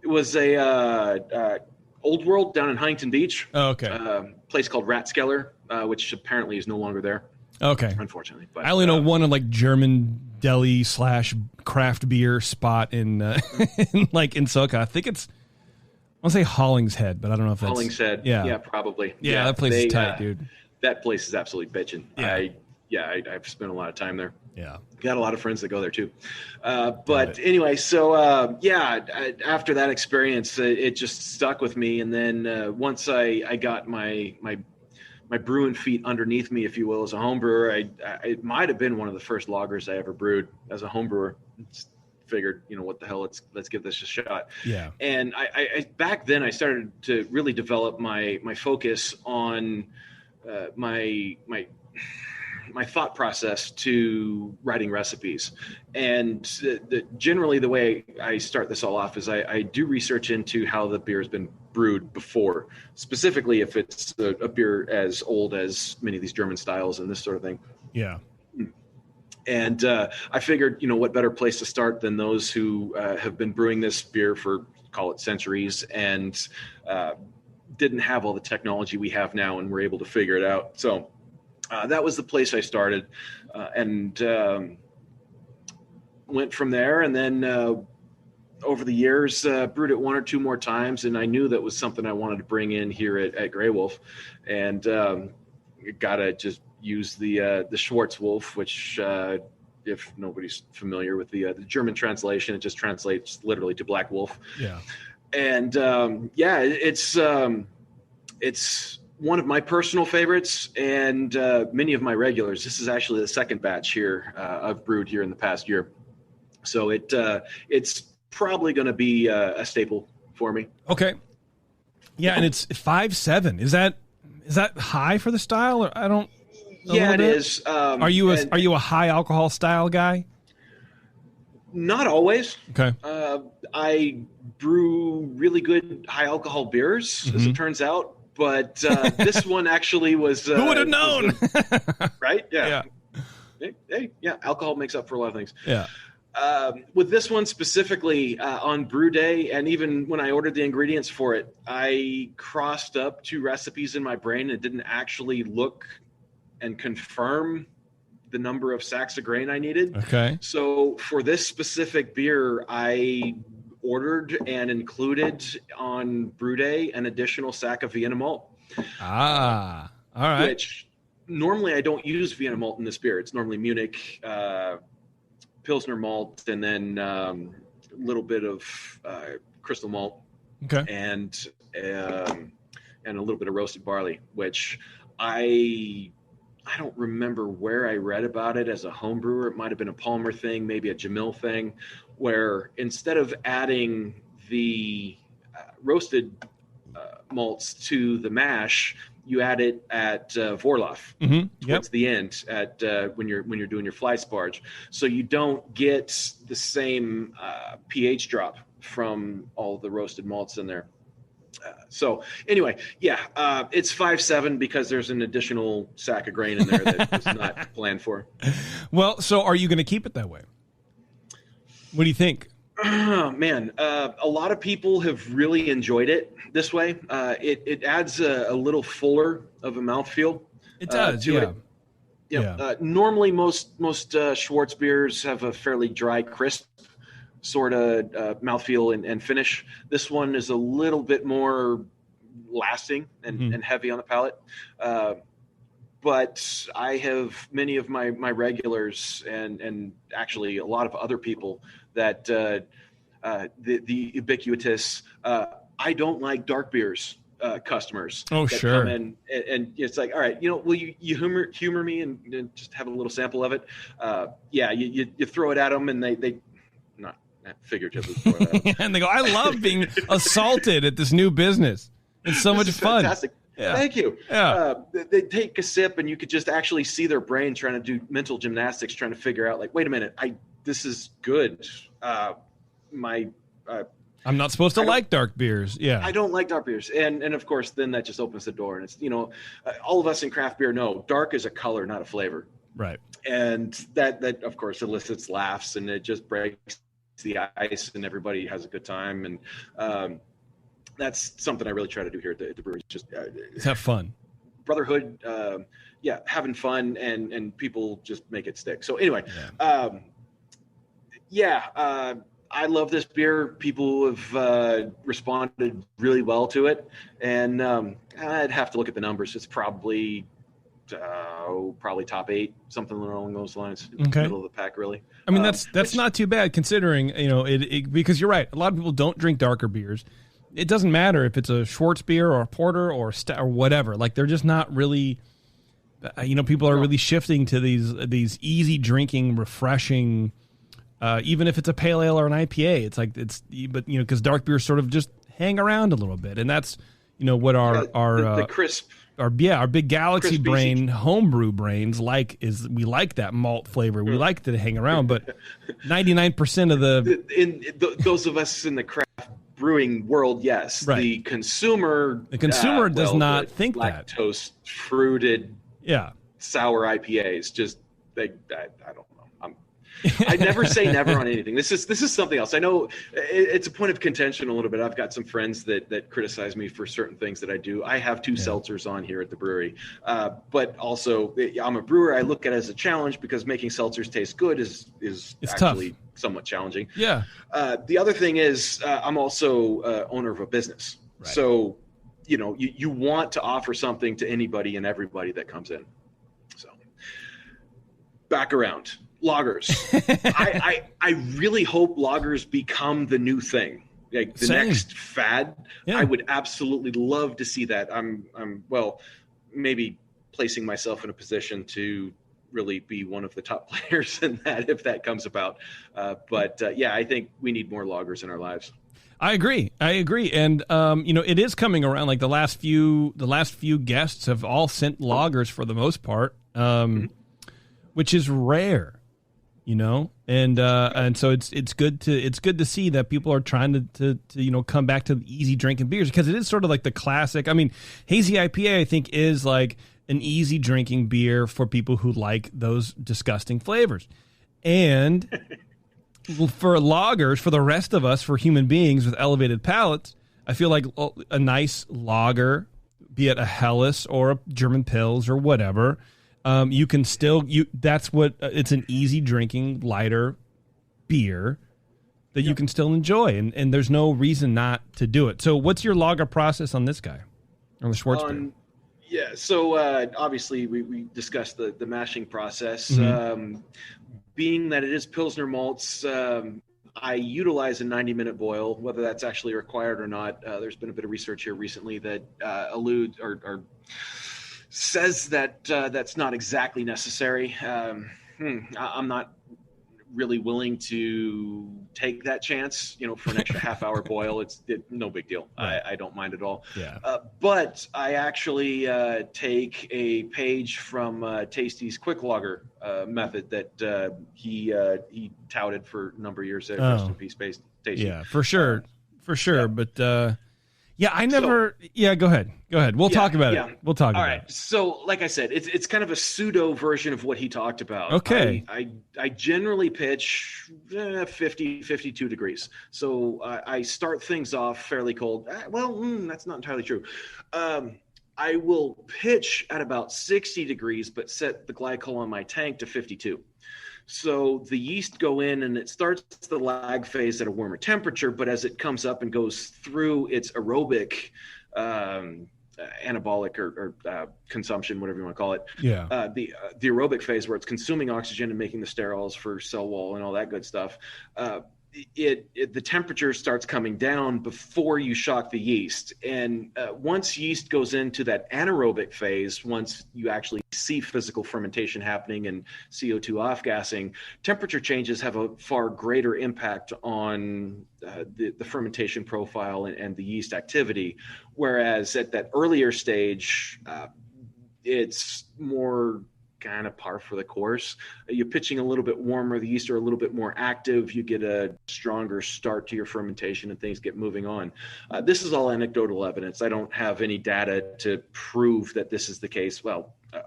It was a Old World down in Huntington Beach. Oh, okay. Place called Ratskeller, which apparently is no longer there. Okay. Unfortunately, but I only know one like German deli / craft beer spot in SoCal. I think it's. I want to say Hollingshead, but I don't know if that's... Hollingshead. Yeah, probably. Yeah, that place is tight, dude. That place is absolutely bitching. Yeah. yeah, I've spent a lot of time there. Yeah. Got a lot of friends that go there too. But anyway, so yeah, after that experience, it just stuck with me. And then once I got my brewing feet underneath me, if you will, as a home brewer, it might have been one of the first lagers I ever brewed as a home brewer. Just figured, what the hell, let's give this a shot. Yeah. And I back then I started to really develop my focus on my thought process to writing recipes. And generally the way I start this all off is I do research into how the beer has been brewed before, specifically if it's a beer as old as many of these German styles and this sort of thing. Yeah. And I figured, what better place to start than those who have been brewing this beer for, call it, centuries, and didn't have all the technology we have now and were able to figure it out. So that was the place I started, and went from there. And then over the years, brewed it one or two more times, and I knew that was something I wanted to bring in here at Grey Wolf, and gotta just use the Schwarzwolf, which if nobody's familiar with the German translation, it just translates literally to Black Wolf. Yeah. And it's one of my personal favorites, and many of my regulars. This is actually the second batch here I've brewed here in the past year, so it's probably going to be a staple for me. Okay. Yeah, and it's 5.7. Is that high for the style? Or I don't. Yeah, it is. Are you a high alcohol style guy? Not always. Okay. I brew really good high alcohol beers, as it turns out. But this one actually was. Who would have known? Right? Yeah. Hey, yeah. Alcohol makes up for a lot of things. Yeah. With this one specifically, on brew day, and even when I ordered the ingredients for it, I crossed up two recipes in my brain and didn't actually look and confirm the number of sacks of grain I needed. Okay. So for this specific beer, I ordered and included on brew day an additional sack of Vienna malt. All right. Which normally I don't use Vienna malt in this beer. It's normally Munich, Pilsner malt, and then a little bit of crystal malt. Okay. And a little bit of roasted barley, which I don't remember where I read about it as a home brewer. It might have been a Palmer thing, maybe a Jamil thing, where instead of adding the roasted malts to the mash, you add it at Vorlauf towards the end at when you're doing your fly sparge, so you don't get the same pH drop from all the roasted malts in there. So anyway, it's 5.7 because there's an additional sack of grain in there that was not planned for. Well, so are you going to keep it that way? What do you think? Man, a lot of people have really enjoyed it this way. It adds a little fuller of a mouthfeel. It does, yeah. Normally, most Schwartz beers have a fairly dry, crisp sort of mouthfeel and finish. This one is a little bit more lasting and heavy on the palate. But I have many of my regulars and actually a lot of other people that the ubiquitous I don't like dark beers customers. Oh, that sure. Come in and it's like, all right, will you humor me and just have a little sample of it? You throw it at them and they not figuratively throw it at them. And they go, I love being assaulted at this new business. It's so much fun. Fantastic. Yeah. Thank you. Yeah. They take a sip and you could just actually see their brain trying to do mental gymnastics, trying to figure out, like, wait a minute, this is good. I'm not supposed to like dark beers. Yeah. I don't like dark beers. And of course, then that just opens the door. And it's, all of us in craft beer know dark is a color, not a flavor. Right. And that of course, elicits laughs and it just breaks the ice and everybody has a good time. And that's something I really try to do here at the brewery. Just have fun. Brotherhood. Having fun and people just make it stick. So anyway, I love this beer. People have responded really well to it, and I'd have to look at the numbers. It's probably probably top 8, something along those lines. Okay. Middle of the pack, really. I mean, that's not too bad considering, because you're right. A lot of people don't drink darker beers. It doesn't matter if it's a Schwartz beer or a porter or or whatever. Like, they're just not really, people are really shifting to these easy drinking, refreshing, even if it's a pale ale or an IPA. It's like, because dark beers sort of just hang around a little bit. And that's, what the crisp, our big galaxy brain, homebrew brains we like that malt flavor. We like to hang around, but 99% of those of us in the craft brewing world, yes. Right. The consumer does not think that. Lactose fruited, sour IPAs. Just I don't know. I never say never on anything. This is something else. I know it's a point of contention a little bit. I've got some friends that criticize me for certain things that I do. I have 2 seltzers on here at the brewery, but also I'm a brewer. I look at it as a challenge because making seltzers taste good is actually tough. Somewhat challenging. Yeah. The other thing is I'm also owner of a business, right. So you want to offer something to anybody and everybody that comes in. So back around. Lagers. I really hope lagers become the new thing, like the next fad. Yeah. I would absolutely love to see that. I'm maybe placing myself in a position to really be one of the top players in that if that comes about. But I think we need more lagers in our lives. I agree. And it is coming around. Like the last few guests have all sent lagers for the most part, which is rare. And so it's good to see that people are trying to come back to easy drinking beers, because it is sort of like the classic. I mean, hazy IPA I think is like an easy drinking beer for people who like those disgusting flavors, and for lagers, for the rest of us, for human beings with elevated palates, I feel like a nice lager, be it a Helles or a German Pils or whatever. You can still it's an easy drinking, lighter beer that you can still enjoy, and there's no reason not to do it. So what's your lager process on this guy, on the Schwartz beer? Yeah, so obviously we discussed the mashing process. Being that it is Pilsner malts, I utilize a 90-minute boil, whether that's actually required or not. There's been a bit of research here recently that alludes or says that that's not exactly necessary. I'm not really willing to take that chance, for an extra half-hour boil. It's no big deal. Right. I don't mind at all. Yeah. But I actually take a page from Tasty's Quick Lager method that he touted for a number of years there. Rest in peace, Tasty. Yeah, for sure. But I never. Go ahead. We'll talk about it. We'll talk about it. All right. So, like I said, it's kind of a pseudo version of what he talked about. Okay. I generally pitch 50, 52 degrees. So I start things off fairly cold. That's not entirely true. I will pitch at about 60 degrees, but set the glycol on my tank to 52. So the yeast go in and it starts the lag phase at a warmer temperature, but as it comes up and goes through its aerobic anabolic or consumption, whatever you want to call it, the aerobic phase where it's consuming oxygen and making the sterols for cell wall and all that good stuff, the temperature starts coming down before you shock the yeast. And once yeast goes into that anaerobic phase, once you actually see physical fermentation happening and CO2 off-gassing, temperature changes have a far greater impact on the fermentation profile and the yeast activity. Whereas at that earlier stage, it's more kind of par for the course. You're pitching a little bit warmer, the yeast are a little bit more active, you get a stronger start to your fermentation and things get moving on. This is all anecdotal evidence. I don't have any data to prove that this is the case,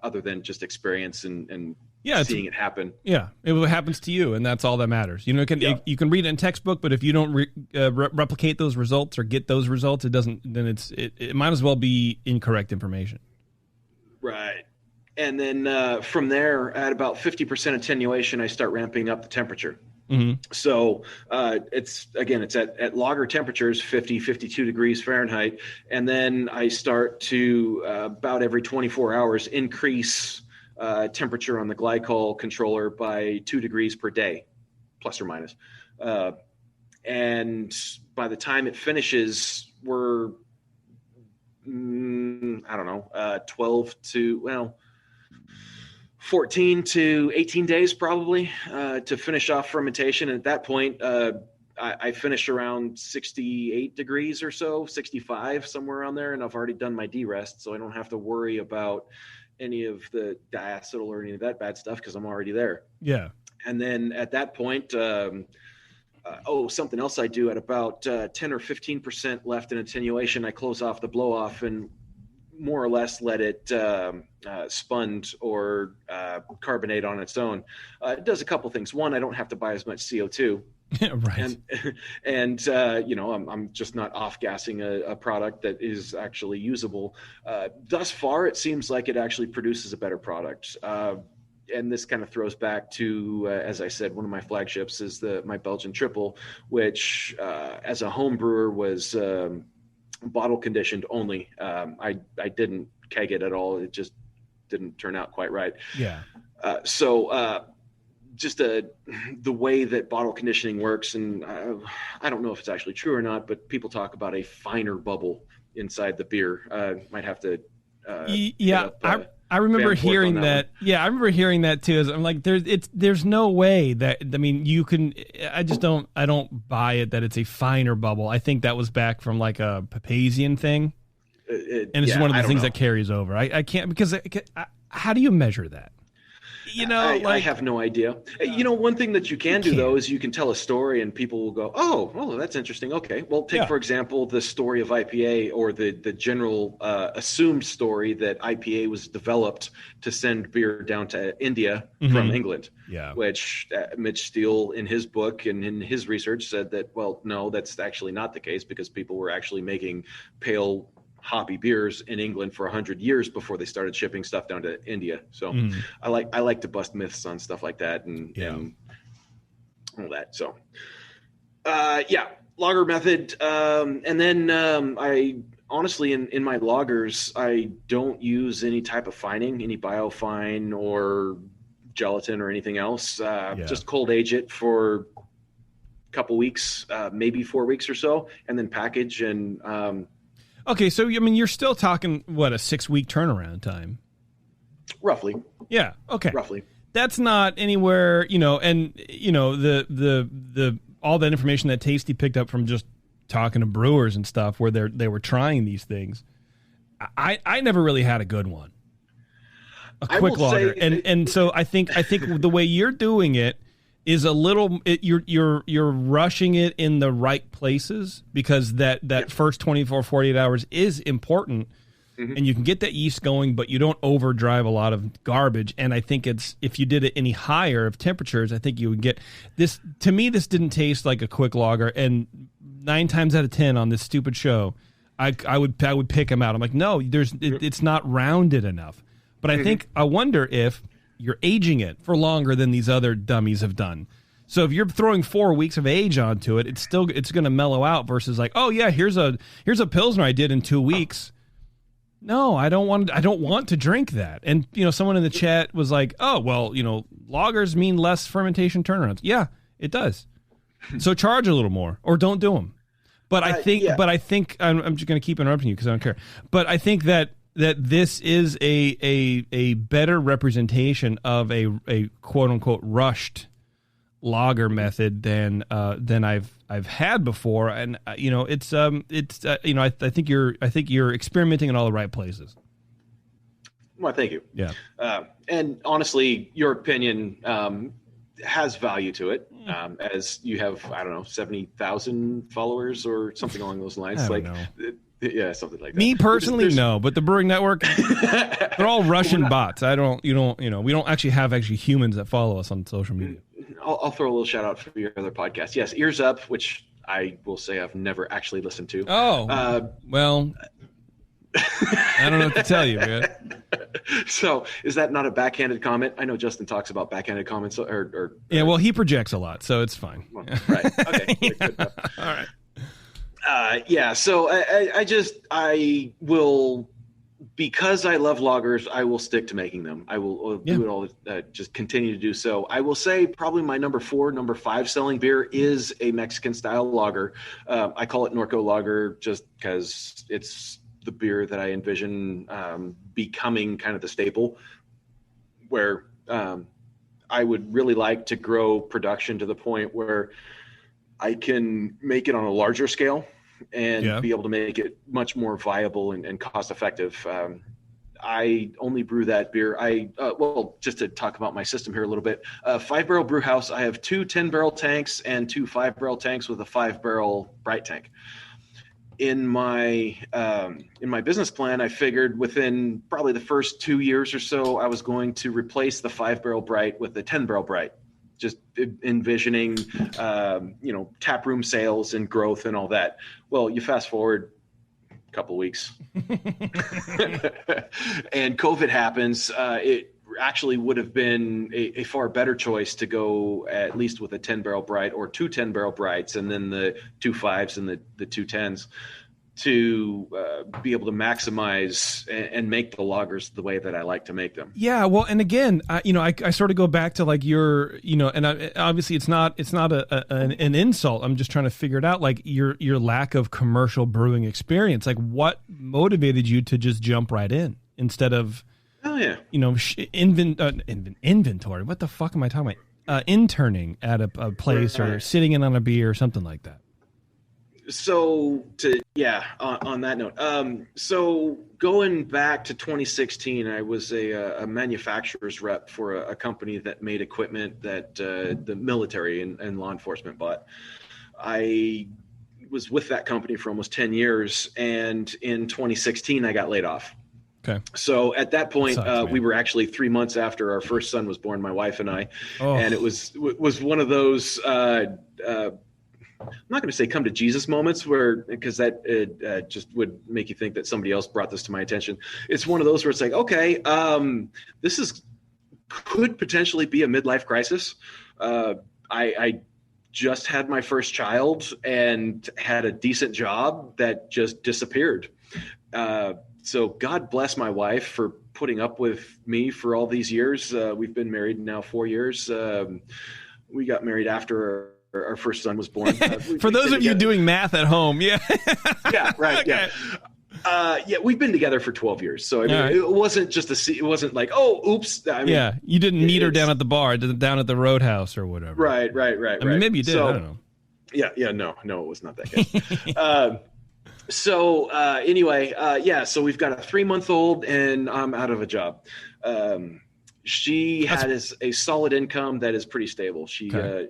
other than just experience and seeing it happen. Yeah, it happens to you, and that's all that matters. You can read it in textbook, but if you don't replicate those results or get those results, it doesn't. Then it might as well be incorrect information. Right. And then from there, at about 50% attenuation, I start ramping up the temperature. So it's at lager temperatures, 50, 52 degrees Fahrenheit. And then I start to about every 24 hours increase temperature on the glycol controller by 2 degrees per day, plus or minus. And by the time it finishes, we're, 14 to 18 days probably to finish off fermentation. And at that point, I finish around 68 degrees or so, 65, somewhere around there. And I've already done my derest, so I don't have to worry about any of the diacetyl or any of that bad stuff because I'm already there. Yeah. And then at that point, something else I do at about 10 or 15% left in attenuation, I close off the blow off and more or less let it sponge or carbonate on its own. It does a couple things. One, I don't have to buy as much CO2. Right. And I'm just not off-gassing a product that is actually usable. Thus far, it seems like it actually produces a better product. And this kind of throws back to, as I said, one of my flagships is my Belgian triple, which as a home brewer was bottle conditioned only. I didn't keg it at all. It just didn't turn out quite right. Yeah. Just the way that bottle conditioning works, and I don't know if it's actually true or not, but people talk about a finer bubble inside the beer. Might have to. I remember hearing that. Yeah, I remember hearing that too. I'm like, there's no way that, I mean, you can. I don't buy it that it's a finer bubble. I think that was back from like a Papazian thing, and it's one of the things that carries over. I can't, because how do you measure that? I have no idea. One thing that you can do though is you can tell a story and people will go, oh, that's interesting. Okay. Well, take for example, the story of IPA, or the general assumed story that IPA was developed to send beer down to India from England. Yeah. Which Mitch Steele in his book and in his research said that, well, no, that's actually not the case, because people were actually making pale hoppy beers in England for 100 years before they started shipping stuff down to India. So I like to bust myths on stuff like that and all that. So lager method. And then I honestly, in my lagers, I don't use any type of fining, any biofine or gelatin or anything else. Just cold age it for a couple weeks, maybe 4 weeks or so, and then package. And okay, so I mean, you're still talking what, a 6-week turnaround time, roughly. Yeah. Okay. Roughly. That's not anywhere, and the all that information that Tasty picked up from just talking to brewers and stuff, where they were trying these things. I never really had a good one, a quick lager, and so I think the way you're doing it is a little, you're rushing it in the right places, because that first 24, 48 hours is important, and you can get that yeast going, but you don't overdrive a lot of garbage. And I think if you did it any higher of temperatures, I think you would get this. To me, this didn't taste like a quick lager, and 9 times out of 10 on this stupid show, I would pick them out. I'm like, no, it's not rounded enough. But I wonder if you're aging it for longer than these other dummies have done. So if you're throwing 4 weeks of age onto it, it's going to mellow out, versus like, oh yeah, here's a Pilsner I did in 2 weeks. No, I don't want to drink that. And someone in the chat was like, oh well, lagers mean less fermentation turnarounds. Yeah, it does. So charge a little more, or don't do them. But I think I'm just going to keep interrupting you because I don't care. But I think that this is a better representation of a quote unquote rushed lager method than I've had before, and I think you're experimenting in all the right places. Well, thank you. Yeah. And honestly, your opinion has value to it, as you have 70,000 followers or something along those lines. I don't know. Yeah, something like that. Me personally, no, but the Brewing Network, they're all Russian bots. We don't actually have humans that follow us on social media. I'll throw a little shout out for your other podcast. Yes, Ears Up, which I will say I've never actually listened to. Oh, well, I don't know what to tell you, man. So is that not a backhanded comment? I know Justin talks about backhanded comments yeah, well, he projects a lot, so it's fine. Well, right. Okay. Good enough. All right. Yeah. So I will, because I love lagers, I will stick to making them. I will do it all, just continue to do so. I will say probably my number 5 selling beer is a Mexican style lager. I call it Norco lager just because it's the beer that I envision becoming kind of the staple, where I would really like to grow production to the point where I can make it on a larger scale and be able to make it much more viable and cost effective. I only brew that beer. Just to talk about my system here a little bit, 5-barrel brew house. I have 2 10-barrel tanks and 2 5-barrel tanks with a 5-barrel bright tank. In my business plan, I figured within probably the first 2 years or so, I was going to replace the 5-barrel bright with the 10-barrel bright. Just envisioning, taproom sales and growth and all that. Well, you fast forward a couple of weeks, and COVID happens. It actually would have been a far better choice to go at least with a 10-barrel bright or 2 10-barrel brights, and then the 2 5s and the 2 10s to be able to maximize and make the lagers the way that I like to make them. Yeah, well, and again, I sort of go back to like your, obviously it's not an insult. I'm just trying to figure it out, like your lack of commercial brewing experience. Like, what motivated you to just jump right in instead of, inventory? What the fuck am I talking about? Interning at a place or sitting in on a beer or something like that. So on that note, so going back to 2016, I was a manufacturer's rep for a company that made equipment that the military and law enforcement bought. I was with that company for almost 10 years, and in 2016, I got laid off. Okay. So at that point, we were actually 3 months after our first son was born, my wife and I, and it was one of those. I'm not going to say come to Jesus moments because that just would make you think that somebody else brought this to my attention. It's one of those where it's like, okay, this could potentially be a midlife crisis. I just had my first child and had a decent job that just disappeared. So God bless my wife for putting up with me for all these years. We've been married now 4 years. We got married after our first son was born. For those of you doing math at home, yeah. Yeah, right, okay. Yeah. We've been together for 12 years. So I mean, it wasn't just it wasn't like, oh, oops. I mean, you didn't meet her down at the bar, down at the Roadhouse or whatever. Right. I mean, maybe you did, I don't know. Yeah, no, it was not that good. So we've got a 3-month-old and I'm out of a job. She has a solid income that is pretty stable. She's a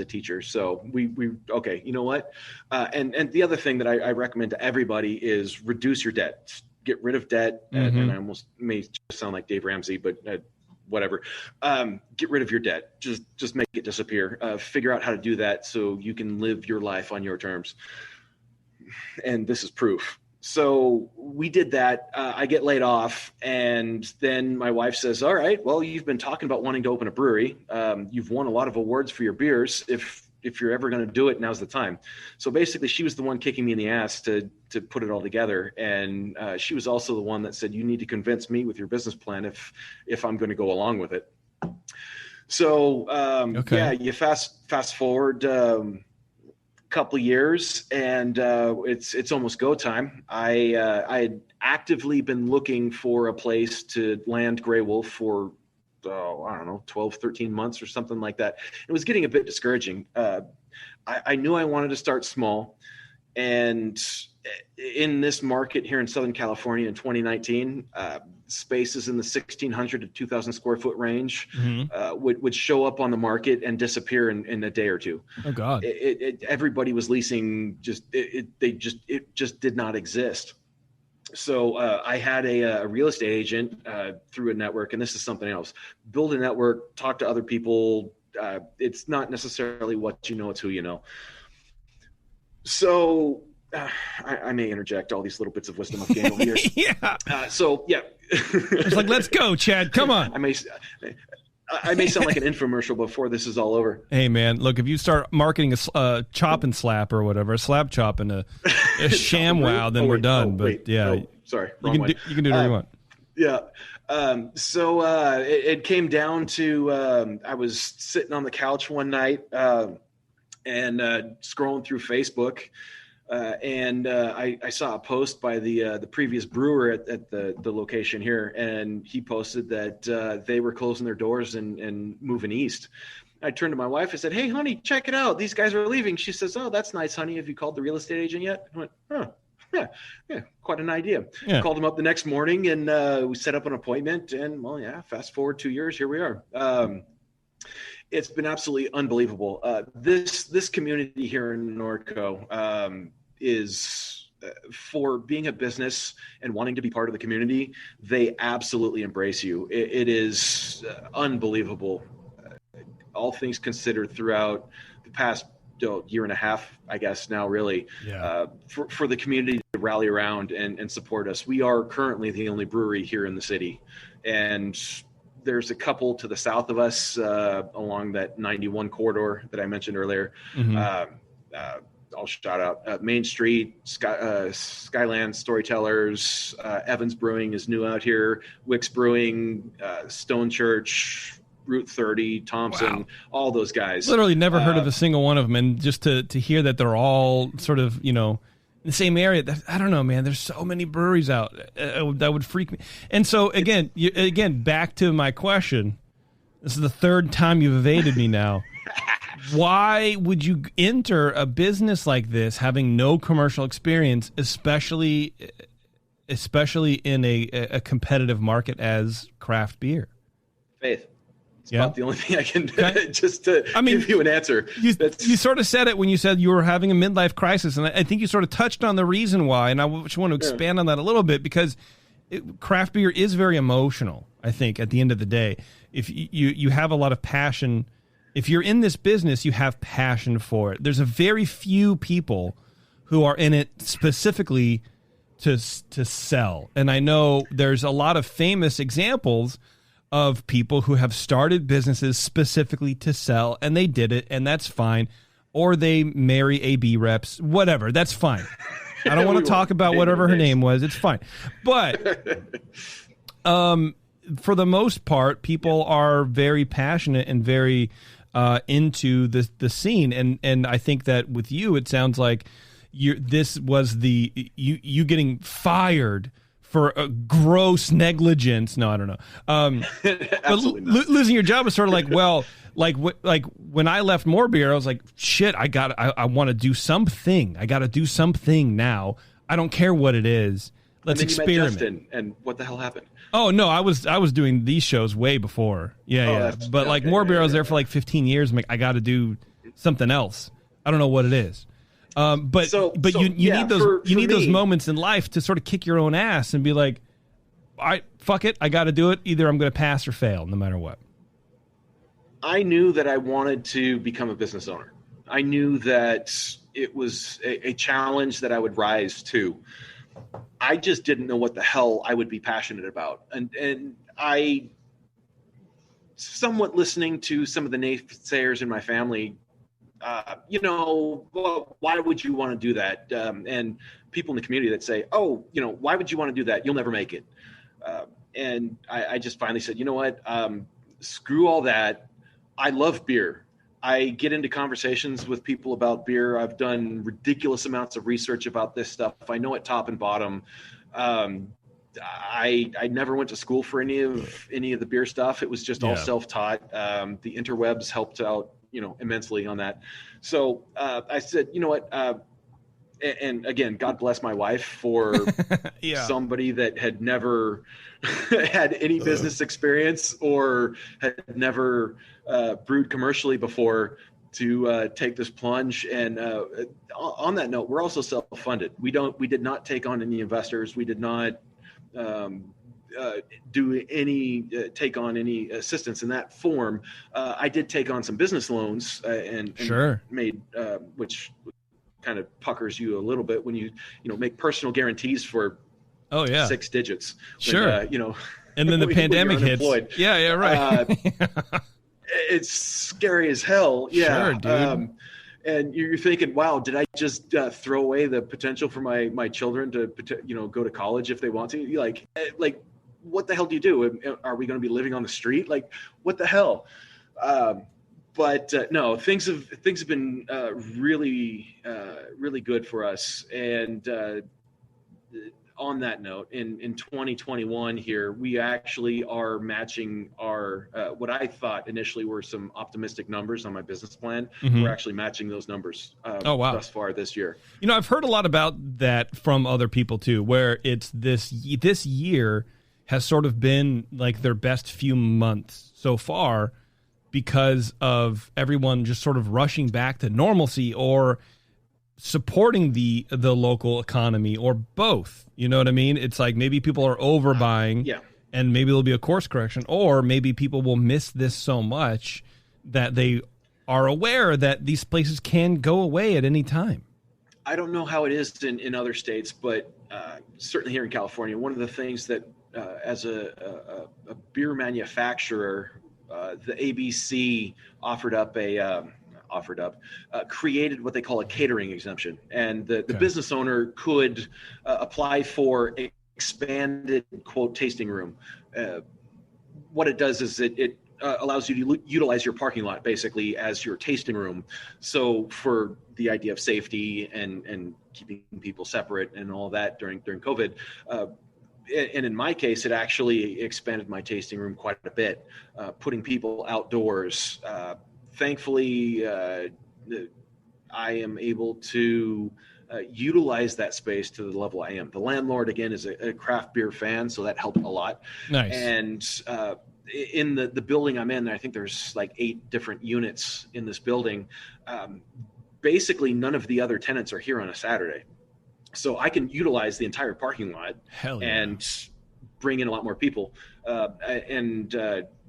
teacher. So we okay. You know what? And the other thing that I recommend to everybody is reduce your debt. Get rid of debt. And I almost may sound like Dave Ramsey, but whatever. Get rid of your debt. Just make it disappear. Figure out how to do that so you can live your life on your terms. And this is proof. So we did that. I get laid off, and then my wife says, all right, well, you've been talking about wanting to open a brewery. You've won a lot of awards for your beers. If you're ever going to do it, now's the time. So basically she was the one kicking me in the ass to put it all together. And she was also the one that said, you need to convince me with your business plan if I'm going to go along with it. So you fast forward couple years, and it's almost go time. I had actively been looking for a place to land Grey Wolf for I don't know, 12, 13 months or something like that. It was getting a bit discouraging. I knew I wanted to start small, and in this market here in Southern California in 2019, spaces in the 1,600 to 2,000 square foot range would show up on the market and disappear in a day or two. Oh God! Everybody was leasing. It just did not exist. So I had a real estate agent through a network, and this is something else. Build a network, talk to other people. It's not necessarily what you know, it's who you know. So I may interject all these little bits of wisdom I've gained over the years. Yeah. It's like, let's go, Chad. Come on. I may sound like an infomercial before this is all over. Hey, man, look, if you start marketing a chop and slap or whatever, a slap chop and a sham wow, then we're done. Sorry. You can do whatever you want. Yeah. It came down to I was sitting on the couch one night and scrolling through Facebook. I saw a post by the previous brewer at the location here, and he posted that they were closing their doors and moving east. I turned to my wife and said, "Hey, honey, check it out. These guys are leaving." She says, "Oh, that's nice, honey. Have you called the real estate agent yet?" I went, "Oh, yeah, quite an idea." Yeah. Called him up the next morning, and we set up an appointment. And fast forward 2 years, here we are. It's been absolutely unbelievable. This community here in Norco is for being a business and wanting to be part of the community. They absolutely embrace you. It is unbelievable. All things considered, throughout the past year and a half, I guess now, really, for the community to rally around and support us. We are currently the only brewery here in the city, and there's a couple to the south of us along that 91 corridor that I mentioned earlier. Mm-hmm. I'll shout out Main Street, Skyland Storytellers, Evans Brewing is new out here, Wicks Brewing, Stone Church, Route 30, Thompson, Wow. all those guys. Literally never heard of a single one of them, and just to hear that they're all sort of, in the same area, I don't know, man. There's so many breweries out that would freak me. And so again, back to my question. This is the third time you've evaded me now. Why would you enter a business like this having no commercial experience, especially in a competitive market as craft beer? Faith. It's about the only thing I can just to give you an answer. You sort of said it when you said you were having a midlife crisis, and I think you sort of touched on the reason why, and I just want to expand on that a little bit, because craft beer is very emotional, I think, at the end of the day. If you have a lot of passion, if you're in this business, you have passion for it. There's a very few people who are in it specifically to sell. And I know there's a lot of famous examples of people who have started businesses specifically to sell, and they did it, and that's fine. Or they marry AB reps, whatever, that's fine. I don't want to talk about whatever her name was. It's fine. But for the most part, people are very passionate and very into the scene. And I think that with you, it sounds like this was you getting fired for a gross negligence. No, I don't know. But losing your job is sort of like, well, like when I left More Beer, I was like, shit, I want to do something. I got to do something now. I don't care what it is. Let's experiment. You met Justin, and what the hell happened? Oh no, I was doing these shows way before. But like More Beer, I was there for like 15 years. I'm like, I got to do something else. I don't know what it is. But you need those moments in life to sort of kick your own ass and be like, fuck it, I got to do it. Either I'm going to pass or fail, no matter what. I knew that I wanted to become a business owner. I knew that it was a challenge that I would rise to. I just didn't know what the hell I would be passionate about. And I, somewhat listening to some of the naysayers in my family, well, why would you want to do that? And people in the community that say, oh, why would you want to do that? You'll never make it. And I just finally said, you know what? Screw all that. I love beer. I get into conversations with people about beer. I've done ridiculous amounts of research about this stuff. I know it top and bottom. I never went to school for any of the beer stuff. It was just all self-taught. The interwebs helped out, immensely on that. So I said, you know what? And again, God bless my wife for somebody that had never had any business experience or had never brewed commercially before to take this plunge. And on that note, we're also self-funded. We did not take on any investors. We did not take on any assistance in that form. I did take on some business loans and sure. made which kind of puckers you a little bit when you make personal guarantees for 6 digits. Sure. And then the pandemic hits. Yeah, right. It's scary as hell. Yeah. Sure, dude. And you're thinking, wow, did I just throw away the potential for my children to go to college if they want to? Like, what the hell do you do? Are we going to be living on the street? Like, what the hell? But no, things have been really, really good for us. And on that note, in 2021 here, we actually are matching our what I thought initially were some optimistic numbers on my business plan. Mm-hmm. We're actually matching those numbers thus far this year. I've heard a lot about that from other people too, where it's this year has sort of been like their best few months so far because of everyone just sort of rushing back to normalcy or supporting the local economy, or both. You know what I mean? It's like maybe people are overbuying, and maybe there'll be a course correction, or maybe people will miss this so much that they are aware that these places can go away at any time. I don't know how it is in other states, but certainly here in California, one of the things that as a beer manufacturer, the ABC created what they call a catering exemption, and the business owner could apply for expanded quote tasting room. What it does is it allows you to utilize your parking lot basically as your tasting room. So for the idea of safety and keeping people separate and all that during COVID. And in my case, it actually expanded my tasting room quite a bit, putting people outdoors. Thankfully, I am able to utilize that space to the level I am. The landlord, again, is a craft beer fan, so that helped a lot. Nice. And in the building I'm in, I think there's like 8 different units in this building. Basically, none of the other tenants are here on a Saturday. So I can utilize the entire parking lot and bring in a lot more people.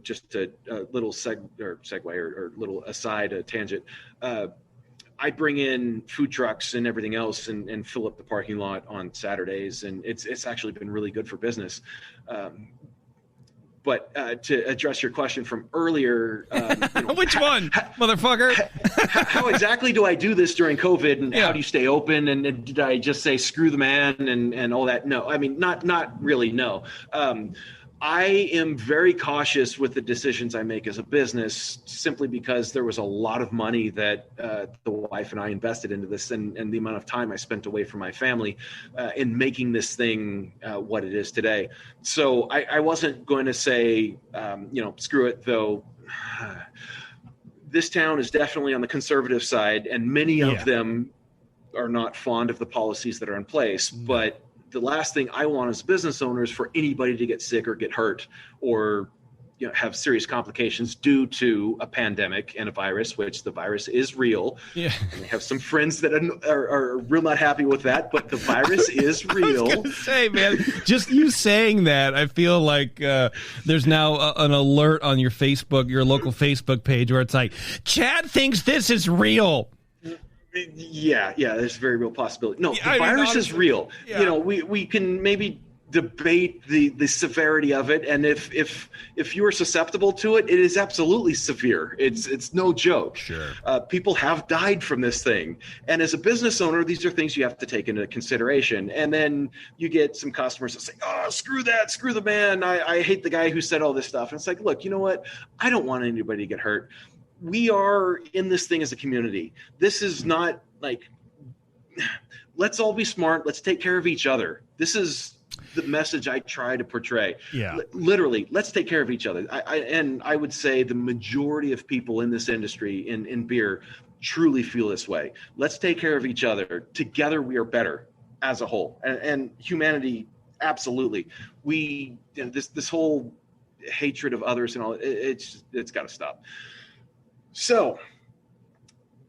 Just a little segue or little aside, a tangent. I bring in food trucks and everything else and fill up the parking lot on Saturdays, and it's actually been really good for business. But to address your question from earlier, which one, motherfucker? How exactly do I do this during COVID, and how do you stay open? And did I just say screw the man and all that? No, I mean not really. No. I am very cautious with the decisions I make as a business, simply because there was a lot of money that the wife and I invested into this, and the amount of time I spent away from my family in making this thing what it is today. So I wasn't going to say, screw it, though. This town is definitely on the conservative side, and many of them are not fond of the policies that are in place. But the last thing I want as a business owner is for anybody to get sick or get hurt or have serious complications due to a pandemic and a virus, which the virus is real. Yeah. And I have some friends that are real not happy with that, but the virus is real. I was gonna say, man, just you saying that, I feel like there's now an alert on your local Facebook page where it's like, Chad thinks this is real. Yeah, there's a very real possibility. No, the virus is real. Yeah. We can maybe debate the severity of it, and if you are susceptible to it, it is absolutely severe. It's no joke. Sure. People have died from this thing, and as a business owner, these are things you have to take into consideration. And then you get some customers that say, "Oh, screw that, screw the man. I hate the guy who said all this stuff." And it's like, look, you know what? I don't want anybody to get hurt. We are in this thing as a community. This is not like, let's all be smart. Let's take care of each other. This is the message I try to portray. Yeah. Literally, let's take care of each other. I would say the majority of people in this industry, in beer, truly feel this way. Let's take care of each other. Together, we are better as a whole. And humanity, absolutely. This whole hatred of others and all, it's got to stop. So,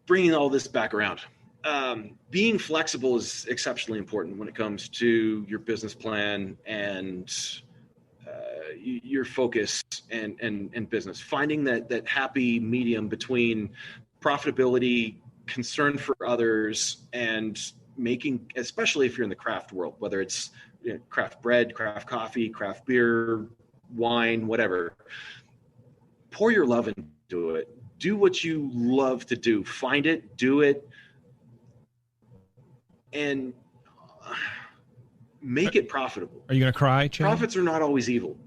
bringing all this back around, being flexible is exceptionally important when it comes to your business plan and your focus and business. Finding that happy medium between profitability, concern for others and making, especially if you're in the craft world, whether it's craft bread, craft coffee, craft beer, wine, whatever, pour your love into it. Do what you love to do. Find it, do it, and make it profitable. Are you going to cry, Chad? Profits are not always evil.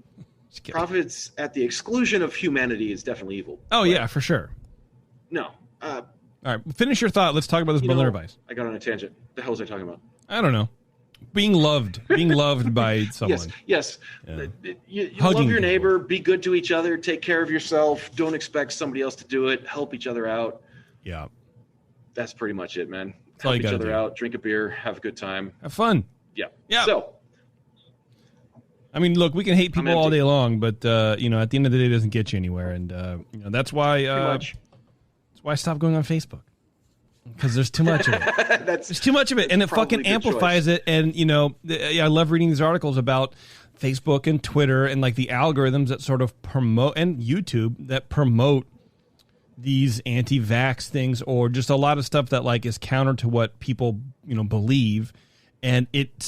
Profits at the exclusion of humanity is definitely evil. Oh, yeah, for sure. No. All right, finish your thought. Let's talk about this Berliner Weiss. I got on a tangent. The hell was I talking about? I don't know. Being loved by someone. Yes. Yeah. You love your neighbor. Be good to each other. Take care of yourself. Don't expect somebody else to do it. Help each other out. Yeah. That's pretty much it, man. Help each other out. Drink a beer. Have a good time. Have fun. Yeah. Yeah. So, I mean, look, we can hate people all day long, but at the end of the day, it doesn't get you anywhere, and that's why. That's why I stopped going on Facebook, because there's too much of it. There's too much of it, and it fucking amplifies it. And I love reading these articles about Facebook and Twitter and like the algorithms that sort of promote, and YouTube that promote these anti-vax things, or just a lot of stuff that like is counter to what people believe. And it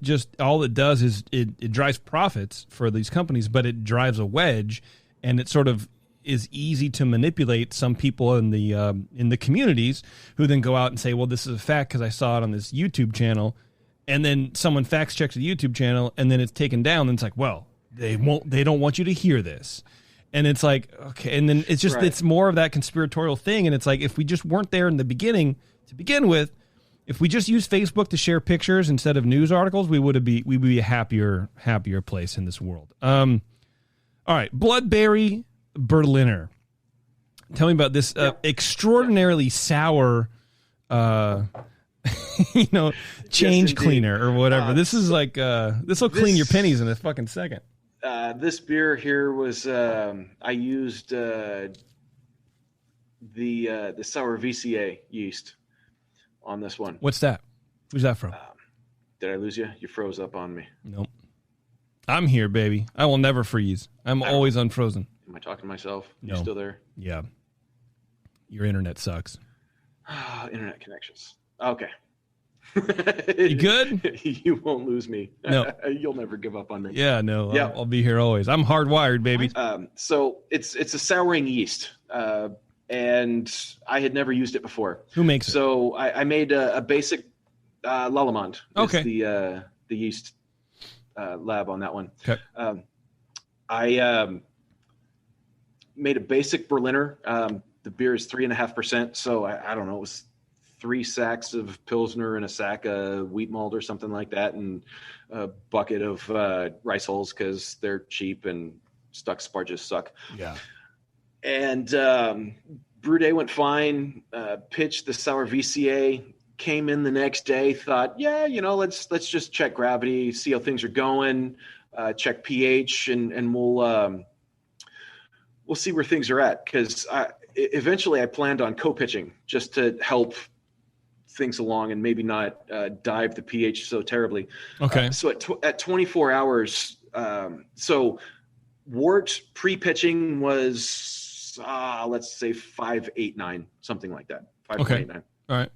just, all it does is it drives profits for these companies, but it drives a wedge, and it sort of is easy to manipulate some people in the communities, who then go out and say, well, this is a fact because I saw it on this YouTube channel, and then someone fact checks the YouTube channel, and then it's taken down, and it's like, well, they don't want you to hear this. And it's like, okay, and then it's just, it's more of that conspiratorial thing, and it's like, if we just weren't there in the beginning to begin with, if we just use Facebook to share pictures instead of news articles, we would be a happier place in this world. All right, Bloodberry Berliner. Tell me about this extraordinarily sour, change cleaner or whatever. This is like this will clean your pennies in a fucking second. This beer here was I used the sour VCA yeast on this one. What's that? Who's that from? Did I lose you? You froze up on me. Nope. I'm here, baby. I will never freeze. I'm always unfrozen. Am I talking to myself? No. You still there? Yeah. Your internet sucks. Internet connections. Okay. You good? You won't lose me. No. You'll never give up on me. Yeah, no. Yeah. I'll be here always. I'm hardwired, baby. So it's a souring yeast. And I had never used it before. Who makes it? So I made a basic Lallemand. Okay. The yeast lab on that one. Okay. I made a basic Berliner. The beer is 3.5%. So I don't know. It was 3 sacks of Pilsner and a sack of wheat malt or something like that, and a bucket of rice hulls because they're cheap and stuck sparges suck. Yeah. And brew day went fine. Pitched the sour VCA. Came in the next day. Thought, let's just check gravity, see how things are going, check pH, and we'll see where things are at. Because eventually I planned on co-pitching just to help things along and maybe not dive the pH so terribly. Okay. So at 24 hours, so wort pre-pitching was. Let's say 5.89, something like that. 5.89. Okay. All right.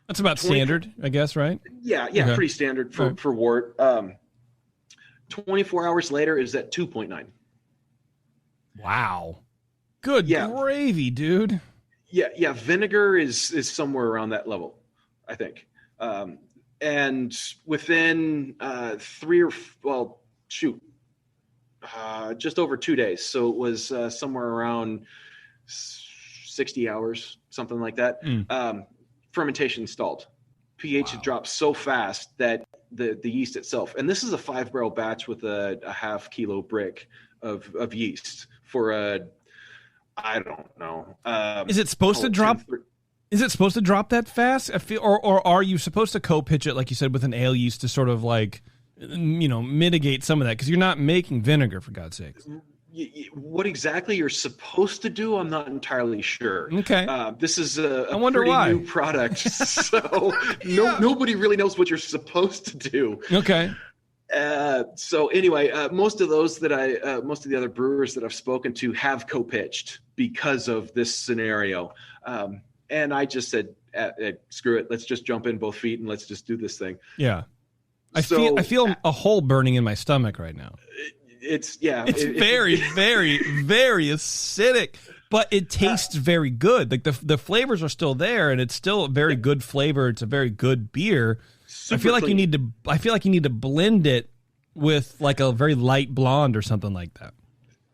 That's about standard, I guess, right? Yeah, okay. Pretty standard for wort. 24 hours later is at 2.9. Wow. Good gravy, dude. Yeah. Vinegar is somewhere around that level, I think. And within just over 2 days. So it was somewhere around 60 hours, something like that. Fermentation stalled. pH had dropped so fast that the yeast itself, and this is a 5-barrel batch with a half kilo brick of yeast for I don't know. Is it supposed to drop? Is it supposed to drop that fast? Or are you supposed to co-pitch it, like you said, with an ale yeast to sort of like, mitigate some of that? Because you're not making vinegar, for God's sakes. What exactly you're supposed to do, I'm not entirely sure. Okay. This is a pretty new product, so nobody really knows what you're supposed to do. Okay. So anyway, most of the other brewers that I've spoken to have co-pitched because of this scenario. And I just said, screw it. Let's just jump in both feet and let's just do this thing. Yeah. I feel a hole burning in my stomach right now. It's very, very, very acidic, but it tastes very good. Like the flavors are still there, and it's still a very good flavor. It's a very good beer. I feel like you need to blend it with like a very light blonde or something like that.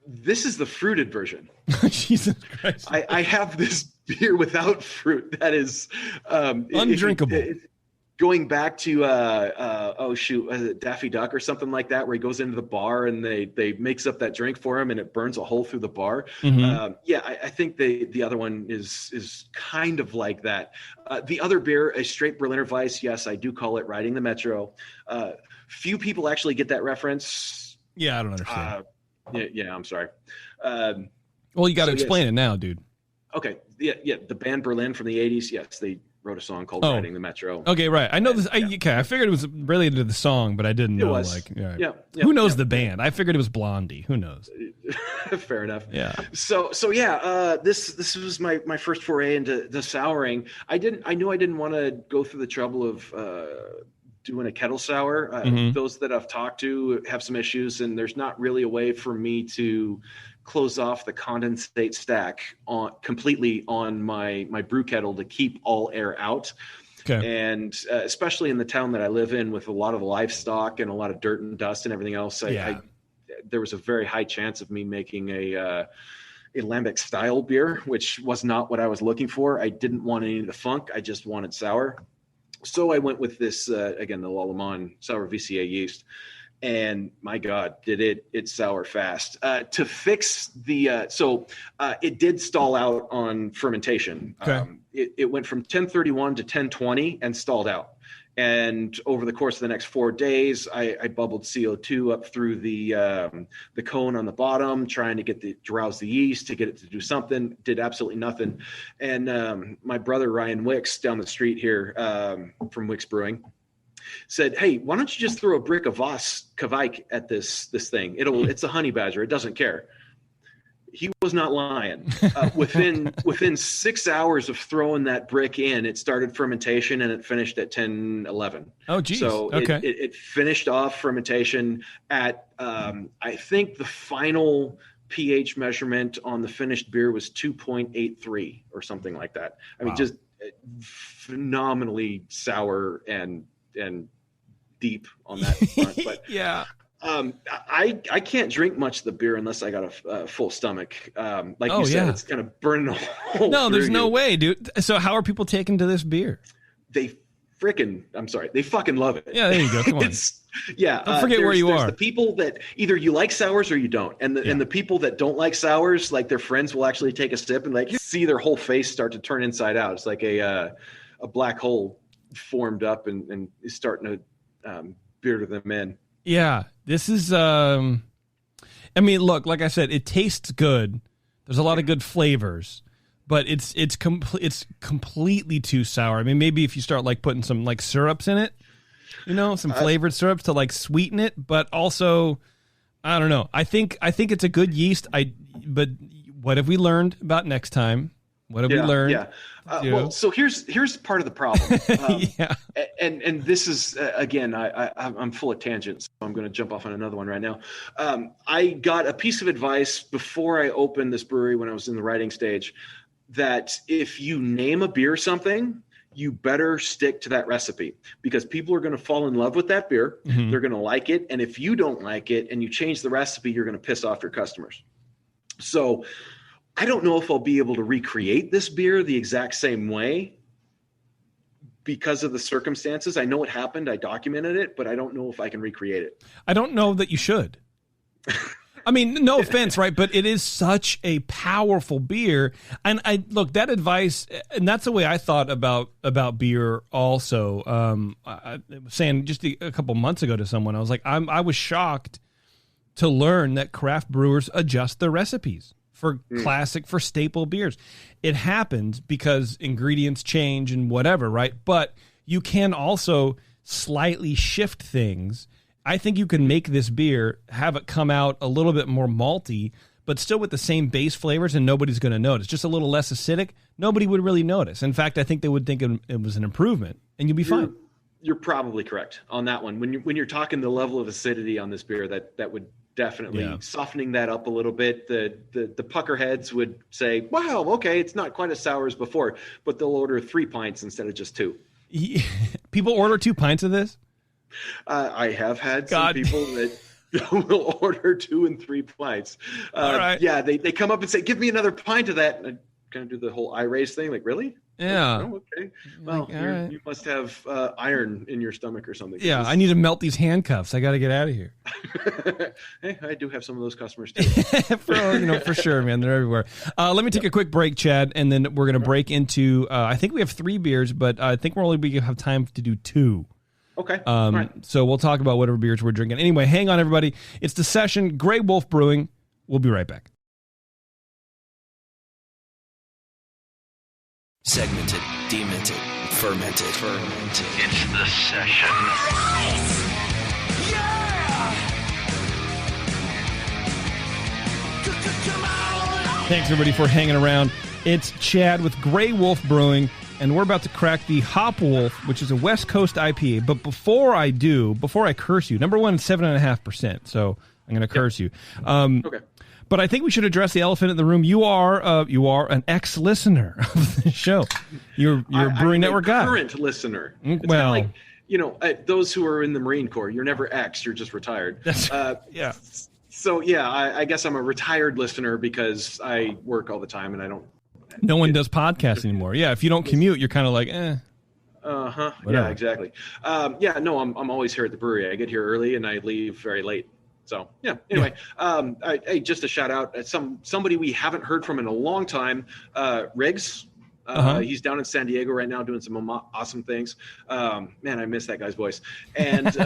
This is the fruited version. Jesus Christ! I have this beer without fruit that is undrinkable. Going back to Daffy Duck or something like that, where he goes into the bar and they mix up that drink for him and it burns a hole through the bar. I think the other one is kind of like that. The other beer, a straight Berliner Weiss, yes, I do call it Riding the Metro. Few people actually get that reference. Yeah, I don't understand. Yeah, I'm sorry. Well, you got to explain it now, dude. Okay, yeah, the band Berlin from the 80s, yes, they wrote a song called Riding the Metro. Okay, right. I know this. I figured it was related to the song, but I didn't know. Who knows the band? I figured it was Blondie. Who knows? Fair enough. Yeah. So this was my first foray into the souring. I knew I didn't want to go through the trouble of doing a kettle sour. Those that I've talked to have some issues, and there's not really a way for me to close off the condensate stack completely on my brew kettle to keep all air out. Okay. And especially in the town that I live in with a lot of livestock and a lot of dirt and dust and everything else, there was a very high chance of me making a lambic style beer, which was not what I was looking for. I didn't want any of the funk. I just wanted sour. So I went with this, again, the Lallemand sour VCA yeast. And my God, did it sour fast. To fix the it did stall out on fermentation. Okay. It went from 1031 to 1020 and stalled out. And over the course of the next 4 days, I bubbled CO2 up through the cone on the bottom, trying to rouse the yeast to get it to do something. Did absolutely nothing. And my brother Ryan Wicks down the street here from Wicks Brewing said, "Hey, why don't you just throw a brick of Voss Kveik at this thing? It's a honey badger. It doesn't care." He was not lying. Within 6 hours of throwing that brick in, it started fermentation and it finished at 10:11. Oh, geez. So okay. It finished off fermentation at I think the final pH measurement on the finished beer was 2.83 or something like that. I mean, just phenomenally sour and deep on that front. But yeah. I can't drink much of the beer unless I got a full stomach. Like you said, it's kind of burning a hole. No, there's no way, dude. So how are people taking to this beer? They fucking love it. Yeah, there you go. Come on. Don't forget where you are. The people that either you like sours or you don't. And the people that don't like sours, like their friends will actually take a sip and like see their whole face start to turn inside out. It's like a black hole formed up and is starting to beer them in. Yeah, this is, I mean, look, like I said, it tastes good. There's a lot of good flavors, but it's completely too sour. I mean, maybe if you start like putting some like syrups in it, some flavored syrups to like sweeten it, but also, I don't know. I think it's a good yeast. But what have we learned about next time? What have we learned? Yeah. Well, so here's part of the problem. And this is again, I'm full of tangents, so I'm going to jump off on another one right now. I got a piece of advice before I opened this brewery when I was in the writing stage that if you name a beer something, you better stick to that recipe because people are going to fall in love with that beer. Mm-hmm. They're going to like it, and if you don't like it and you change the recipe, you're going to piss off your customers. So I don't know if I'll be able to recreate this beer the exact same way because of the circumstances. I know it happened. I documented it, but I don't know if I can recreate it. I don't know that you should. I mean, no offense, right? But it is such a powerful beer. And look, that advice, and that's the way I thought about beer also. I was saying just a couple months ago to someone, I was like, I was shocked to learn that craft brewers adjust their recipes for for staple beers. It happens because ingredients change and whatever, right? But you can also slightly shift things. I think you can make this beer, have it come out a little bit more malty, but still with the same base flavors, and nobody's going to notice. Just a little less acidic, nobody would really notice. In fact, I think they would think it was an improvement, and you'll be fine. You're probably correct on that one. When you're talking the level of acidity on this beer, that would definitely softening that up a little bit. The pucker heads would say, "Wow, okay, it's not quite as sour as before," but they'll order 3 pints instead of just 2. People order 2 pints of this? I have had some people that will order 2 and 3 pints. All right. Yeah, they come up and say, "Give me another pint of that." And I kind of do the whole eye raise thing, like, really? Yeah. Oh, okay. Well, you must have iron in your stomach or something. Yeah, I need to melt these handcuffs. I got to get out of here. Hey, I do have some of those customers too. for sure, man. They're everywhere. Let me take a quick break, Chad, and then we're going to break into. I think we have 3 beers, but I think we're only going to have time to do 2. Okay. Right. So we'll talk about whatever beers we're drinking. Anyway, hang on, everybody. It's The Session, Grey Wolf Brewing. We'll be right back. Segmented, demented, fermented. It's The Session. Thanks, everybody, for hanging around. It's Chad with Grey Wolf Brewing, and we're about to crack the Hop Wolf, which is a West Coast IPA. But before I curse you, number one, 7.5%, so I'm going to curse you. Okay. But I think we should address the elephant in the room. You are an ex-listener of the show. You're a Brewing Network guy. Current listener. It's well, kind of like, those who are in the Marine Corps, you're never ex, you're just retired. Yeah. So yeah, I guess I'm a retired listener because I work all the time and I don't. No one does podcasts anymore. Yeah, if you don't commute, you're kind of like, eh. Uh-huh. Whatever. Yeah, exactly. I'm always here at the brewery. I get here early and I leave very late. So yeah. Anyway, just a shout out at somebody we haven't heard from in a long time, Riggs. He's down in San Diego right now doing some awesome things. Man, I miss that guy's voice. And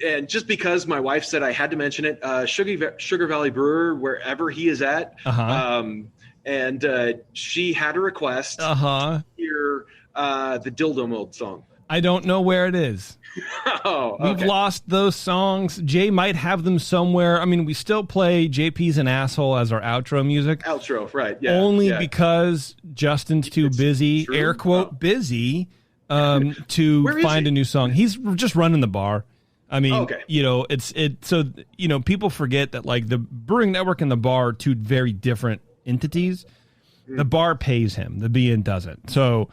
and just because my wife said I had to mention it, Sugar Valley Brewer, wherever he is at. And she had a request to hear the Dildo Mode song. I don't know where it is. We've lost those songs. Jay might have them somewhere. I mean, we still play JP's an Asshole as our outro music. Outro, right. Yeah. Only because Justin's too busy, air quote, busy, to find a new song. He's just running the bar. I mean, people forget that like the Brewing Network and the bar are 2 very different entities. The bar pays him, the BN doesn't. So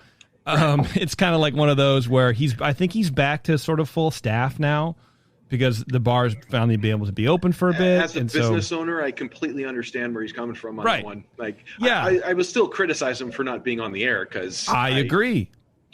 it's kind of like one of those where I think he's back to sort of full staff now because the bar's finally been able to be open for a bit. As a business owner, I completely understand where he's coming from on that one. Like, yeah, I would still criticize him for not being on the air because I agree.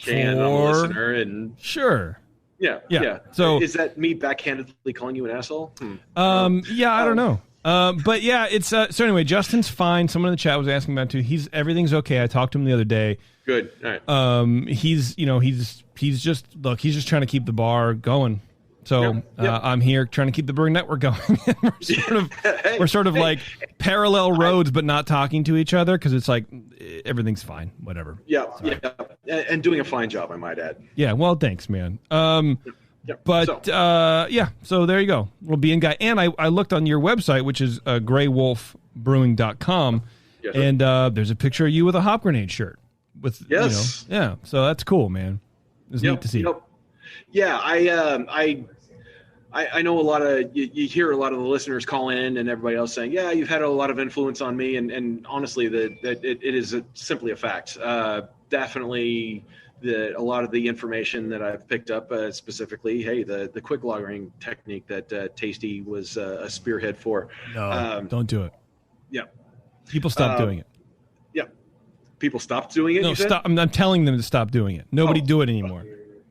I'm a listener and sure. Yeah. So is that me backhandedly calling you an asshole? Yeah, I don't know. But yeah, it's so anyway, Justin's fine. Someone in the chat was asking about it too. Everything's okay. I talked to him the other day. Good. All right. He's just trying to keep the bar going. So I'm here trying to keep the Brewing Network going. we're sort of like parallel roads, but not talking to each other because it's like everything's fine, whatever. Yeah, and doing a fine job, I might add. Yeah, well, thanks, man. So there you go, little being guy. And I looked on your website, which is greywolfbrewing.com, and there's a picture of you with a Hop Grenade shirt. So that's cool, man. It's neat to see. Yeah, I know a lot of you hear a lot of the listeners call in and everybody else saying, yeah, you've had a lot of influence on me, and honestly, it is simply a fact. Definitely, a lot of the information that I've picked up, specifically, the quick lagering technique that Tasty was a spearhead for. No, don't do it. Yeah, people stop doing it. Yeah, people stopped doing it. No, stop. I'm telling them to stop doing it. Nobody do it anymore.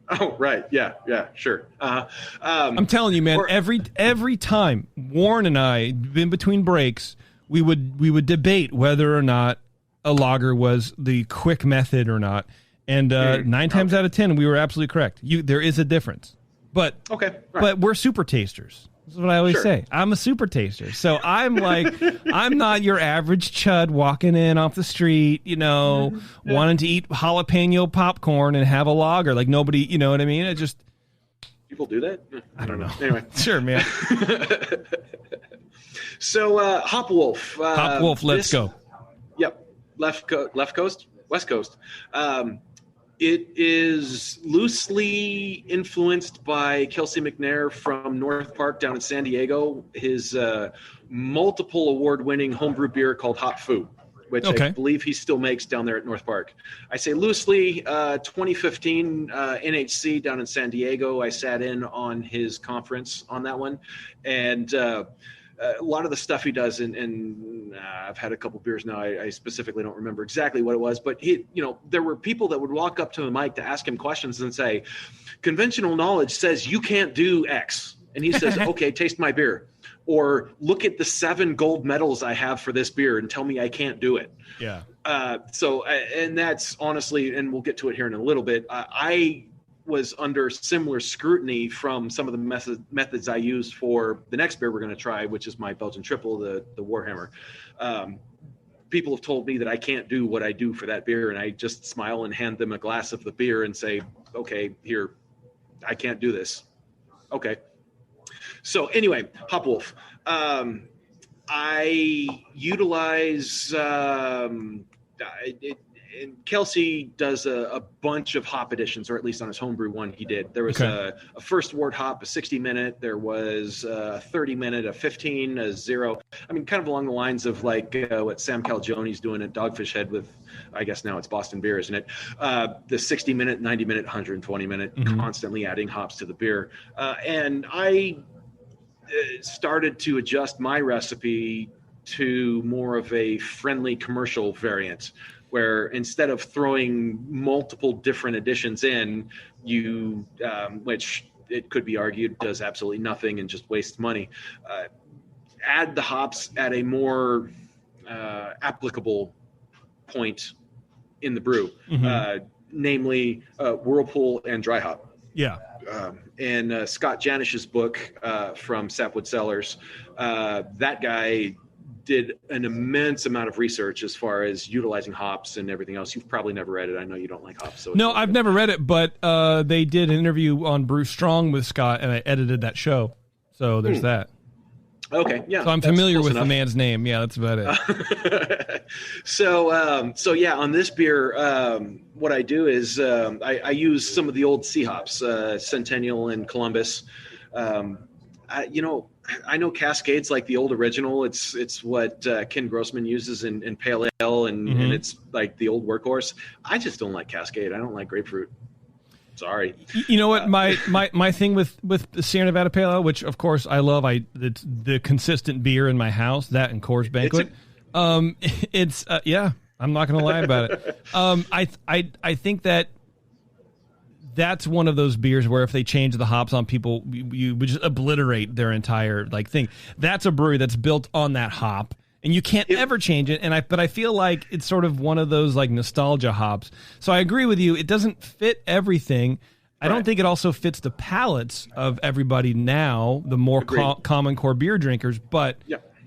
Oh, right. Yeah, sure. I'm telling you, man, every time Warren and I, in between breaks, we would debate whether or not a lager was the quick method or not. And 9 times out of 10, we were absolutely correct. There is a difference. But but we're super tasters. This is what I always say. I'm a super taster. So I'm like, I'm not your average chud walking in off the street, wanting to eat jalapeno popcorn and have a lager. Like nobody, you know what I mean? People do that? I don't know. Anyway. Sure, man. So, Hop Wolf. Hop Wolf, let's go. Yep. West Coast. It is loosely influenced by Kelsey McNair from North Park down in San Diego. His multiple award-winning homebrew beer called Hop Foo, which I believe he still makes down there at North Park. I say loosely, 2015 NHC down in San Diego. I sat in on his conference on that one, and a lot of the stuff he does, and I've had a couple beers now. I specifically don't remember exactly what it was, but there were people that would walk up to the mic to ask him questions and say, "Conventional knowledge says you can't do X," and he says, "Okay, taste my beer." Or look at the 7 gold medals I have for this beer and tell me I can't do it. Yeah. And that's honestly, and we'll get to it here in a little bit. I was under similar scrutiny from some of the methods I used for the next beer we're going to try, which is my Belgian Triple, the Warhammer. People have told me that I can't do what I do for that beer, and I just smile and hand them a glass of the beer and say, "Okay, here, I can't do this." Okay. So anyway, Hop Wolf. I utilize and Kelsey does a bunch of hop editions, or at least on his homebrew one he did. There was a first wort hop, a 60-minute. There was a 30-minute, a 15, a 0. I mean, kind of along the lines of like what Sam Calagioni's doing at Dogfish Head with, I guess now it's Boston Beer, isn't it? The 60-minute, 90-minute, 120-minute, constantly adding hops to the beer. And I started to adjust my recipe to more of a friendly commercial variant, where instead of throwing multiple different additions in, you, which it could be argued does absolutely nothing and just wastes money, add the hops at a more applicable point in the brew, namely whirlpool and dry hop. Yeah. And Scott Janish's book from Sapwood Cellars, that guy did an immense amount of research as far as utilizing hops and everything else. You've probably never read it. I know you don't like hops. So no, I've never read it, but they did an interview on Brew Strong with Scott, and I edited that show. So there's that. Okay, yeah. So I'm familiar with the man's name. Yeah, that's about it. So yeah, on this beer, what I do is I use some of the old C hops, Centennial and Columbus. I know Cascade's like the old original. It's what Ken Grossman uses in Pale Ale, and it's like the old workhorse. I just don't like Cascade. I don't like grapefruit. Sorry. You know what? My thing with the Sierra Nevada Pale Ale, which of course I love, it's the consistent beer in my house, that and Coors Banquet. I'm not going to lie about it. I think that's one of those beers where if they change the hops on people, you would just obliterate their entire thing. That's a brewery that's built on that hop, and you can't ever change it. But I feel like it's sort of one of those nostalgia hops. So I agree with you. It doesn't fit everything. I don't think it also fits the palates of everybody now, the more common core beer drinkers. But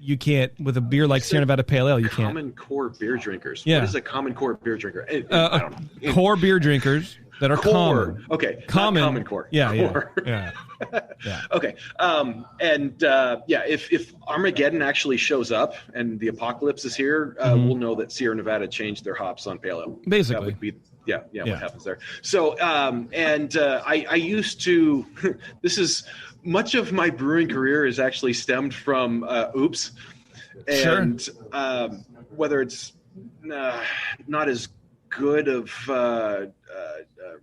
you can't, with a beer like Sierra Nevada Pale Ale, you can't. Common core beer drinkers. Yeah. What is a common core beer drinker? I don't know. Core beer drinkers that are common. Okay. Common. Common core. Yeah. Core. Yeah. Okay. If Armageddon actually shows up and the apocalypse is here, we'll know that Sierra Nevada changed their hops on Pale Ale. Basically. That would be, what happens there. So, I used to, this is, much of my brewing career is actually stemmed from Oops. And whether it's not as good of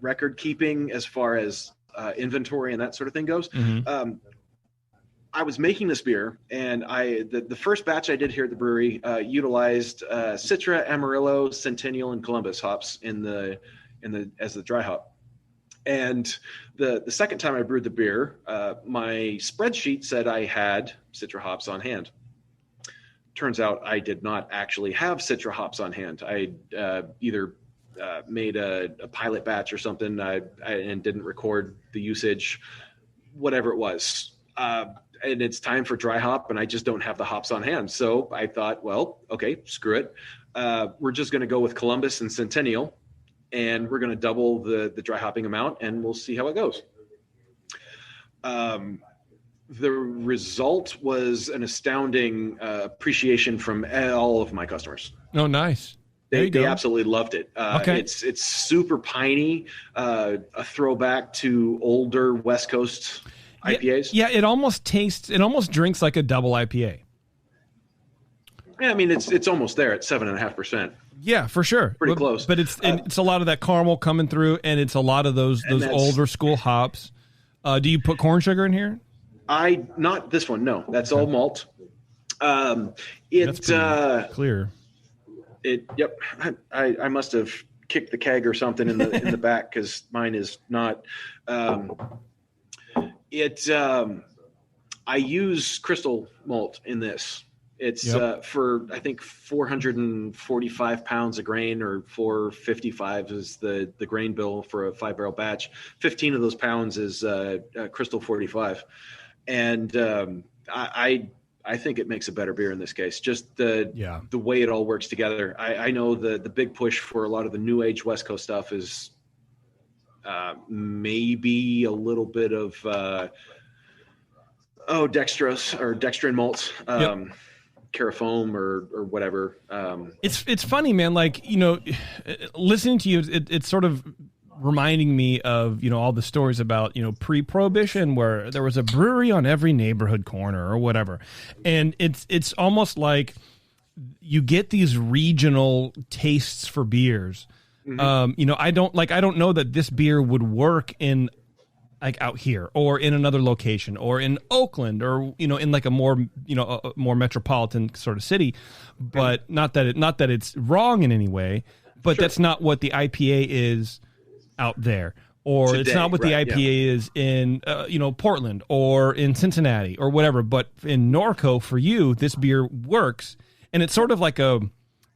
record keeping as far as inventory and that sort of thing goes, I was making this beer, and the first batch I did here at the brewery utilized Citra, Amarillo, Centennial, and Columbus hops as the dry hop. And the second time I brewed the beer, my spreadsheet said I had Citra hops on hand. Turns out I did not actually have Citra hops on hand. I either made a pilot batch or something and didn't record the usage, whatever it was. And it's time for dry hop, and I just don't have the hops on hand. So I thought, well, okay, screw it. We're just going to go with Columbus and Centennial, and we're going to double the dry hopping amount, and we'll see how it goes. the result was an astounding appreciation from all of my customers. Oh, nice. They absolutely loved it. Okay. It's super piney, a throwback to older West Coast IPAs. Yeah, it almost drinks like a double IPA. Yeah, I mean it's almost there at 7.5%. Yeah, for sure. Pretty close. But it's a lot of that caramel coming through, and it's a lot of those older school hops. Do you put corn sugar in here? Not this one. No, that's all malt. That's clear. Yep. I must have kicked the keg or something in the back because mine is not. I use crystal malt in this. It's for I think 445 pounds of grain, or 455 is the grain bill for a 5-barrel batch. 15 of those pounds is crystal 45, and I think it makes a better beer in this case. Just the way it all works together. I know the big push for a lot of the new age West Coast stuff is maybe a little bit of dextrose or dextrin malts. Carafoam or whatever. It's funny, man. Like, listening to you, it's sort of reminding me of, all the stories about, pre-prohibition where there was a brewery on every neighborhood corner or whatever. And it's almost like you get these regional tastes for beers. Mm-hmm. I don't know that this beer would work in like out here or in another location or in Oakland or, in like a more metropolitan sort of city, but not that it's wrong in any way, but that's not what the IPA is out there, or today, it's not what the IPA is in, Portland or in Cincinnati or whatever. But in Norco, for you, this beer works. And it's sort of like a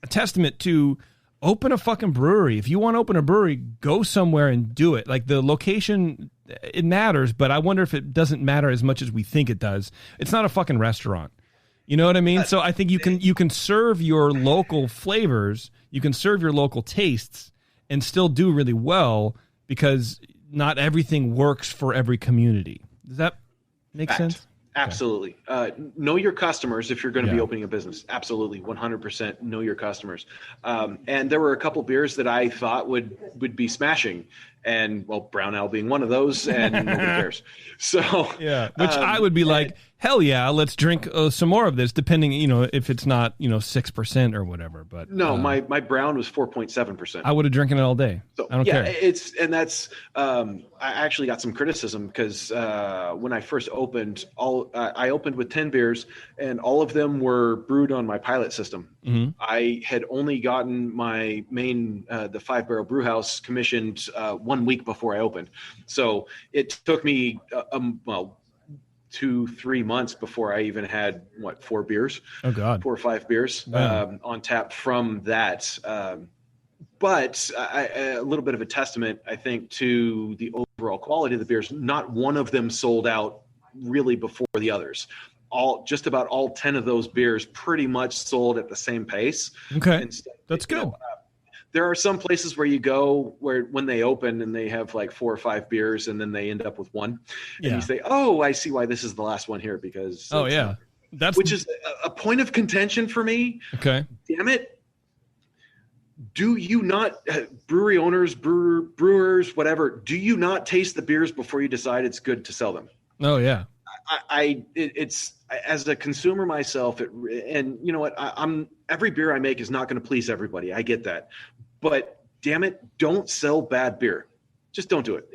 testament to open a fucking brewery. If you want to open a brewery, go somewhere and do it. Like, the location, it matters, but I wonder if it doesn't matter as much as we think it does. It's not a fucking restaurant. You know what I mean? So I think you can serve your local flavors, you can serve your local tastes, and still do really well, because not everything works for every community. Does that make sense? Absolutely. Know your customers if you're going to be opening a business. Absolutely. 100% know your customers. And there were a couple beers that I thought would be smashing. And, well, Brown Ale being one of those, and nobody cares. So, which I would be like, hell yeah, let's drink some more of this, depending, if it's not, 6% or whatever. But no, my Brown was 4.7%. I would have drinking it all day. So, I don't care. That's I actually got some criticism because when I first opened, I opened with 10 beers, and all of them were brewed on my pilot system. Mm-hmm. I had only gotten my main, the 5-barrel brew house commissioned 1 week before I opened. So it took me, 2-3 months before I even had 4 beers. Oh God. 4 or 5 beers on tap from that. But a little bit of a testament, I think, to the overall quality of the beers. Not one of them sold out really before the others. Just about all 10 of those beers pretty much sold at the same pace. Okay. That's good. There are some places where you go where when they open and they have like 4 or 5 beers and then they end up with one. And you say, oh, I see why this is the last one here, because which is a point of contention for me. Okay. Damn it. Do you not, brewery owners, brewers, whatever, do you not taste the beers before you decide it's good to sell them? Oh yeah. It's as a consumer myself, and you know what? Every beer I make is not going to please everybody. I get that, but damn it, don't sell bad beer. Just don't do it.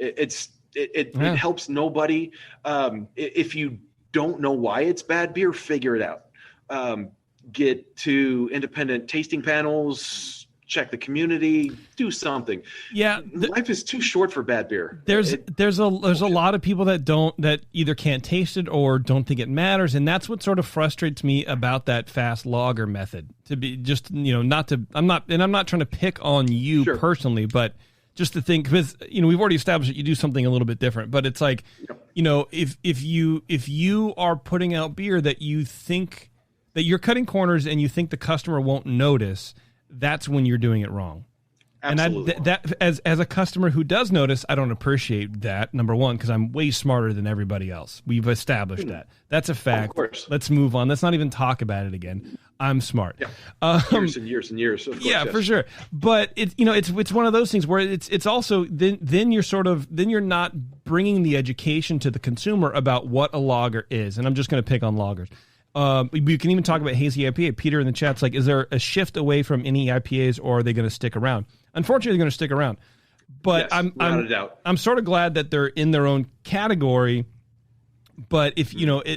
It helps nobody. If you don't know why it's bad beer, figure it out. Get to independent tasting panels. Check the community, do something. Yeah, life is too short for bad beer. There's a lot of people that either can't taste it or don't think it matters, and that's what sort of frustrates me about that fast lager method. To be just I'm not trying to pick on you personally, but just to think, because we've already established that you do something a little bit different. But it's like if you are putting out beer that you think that you're cutting corners and you think the customer won't notice, that's when you're doing it wrong. Absolutely. And that as a customer who does notice, I don't appreciate that, number one, because I'm way smarter than everybody else. We've established that. That's a fact. Of course. Let's move on. Let's not even talk about it again. I'm smart. Yeah. Years and years and years. Of course, yeah, yes. for sure. But it's one of those things where it's also then you're not bringing the education to the consumer about what a lager is. And I'm just going to pick on lagers. You can even talk about hazy IPA. Peter in the chat's like, is there a shift away from any IPAs, or are they going to stick around? Unfortunately, they're going to stick around. But yes, without a doubt. I'm sort of glad that they're in their own category. But if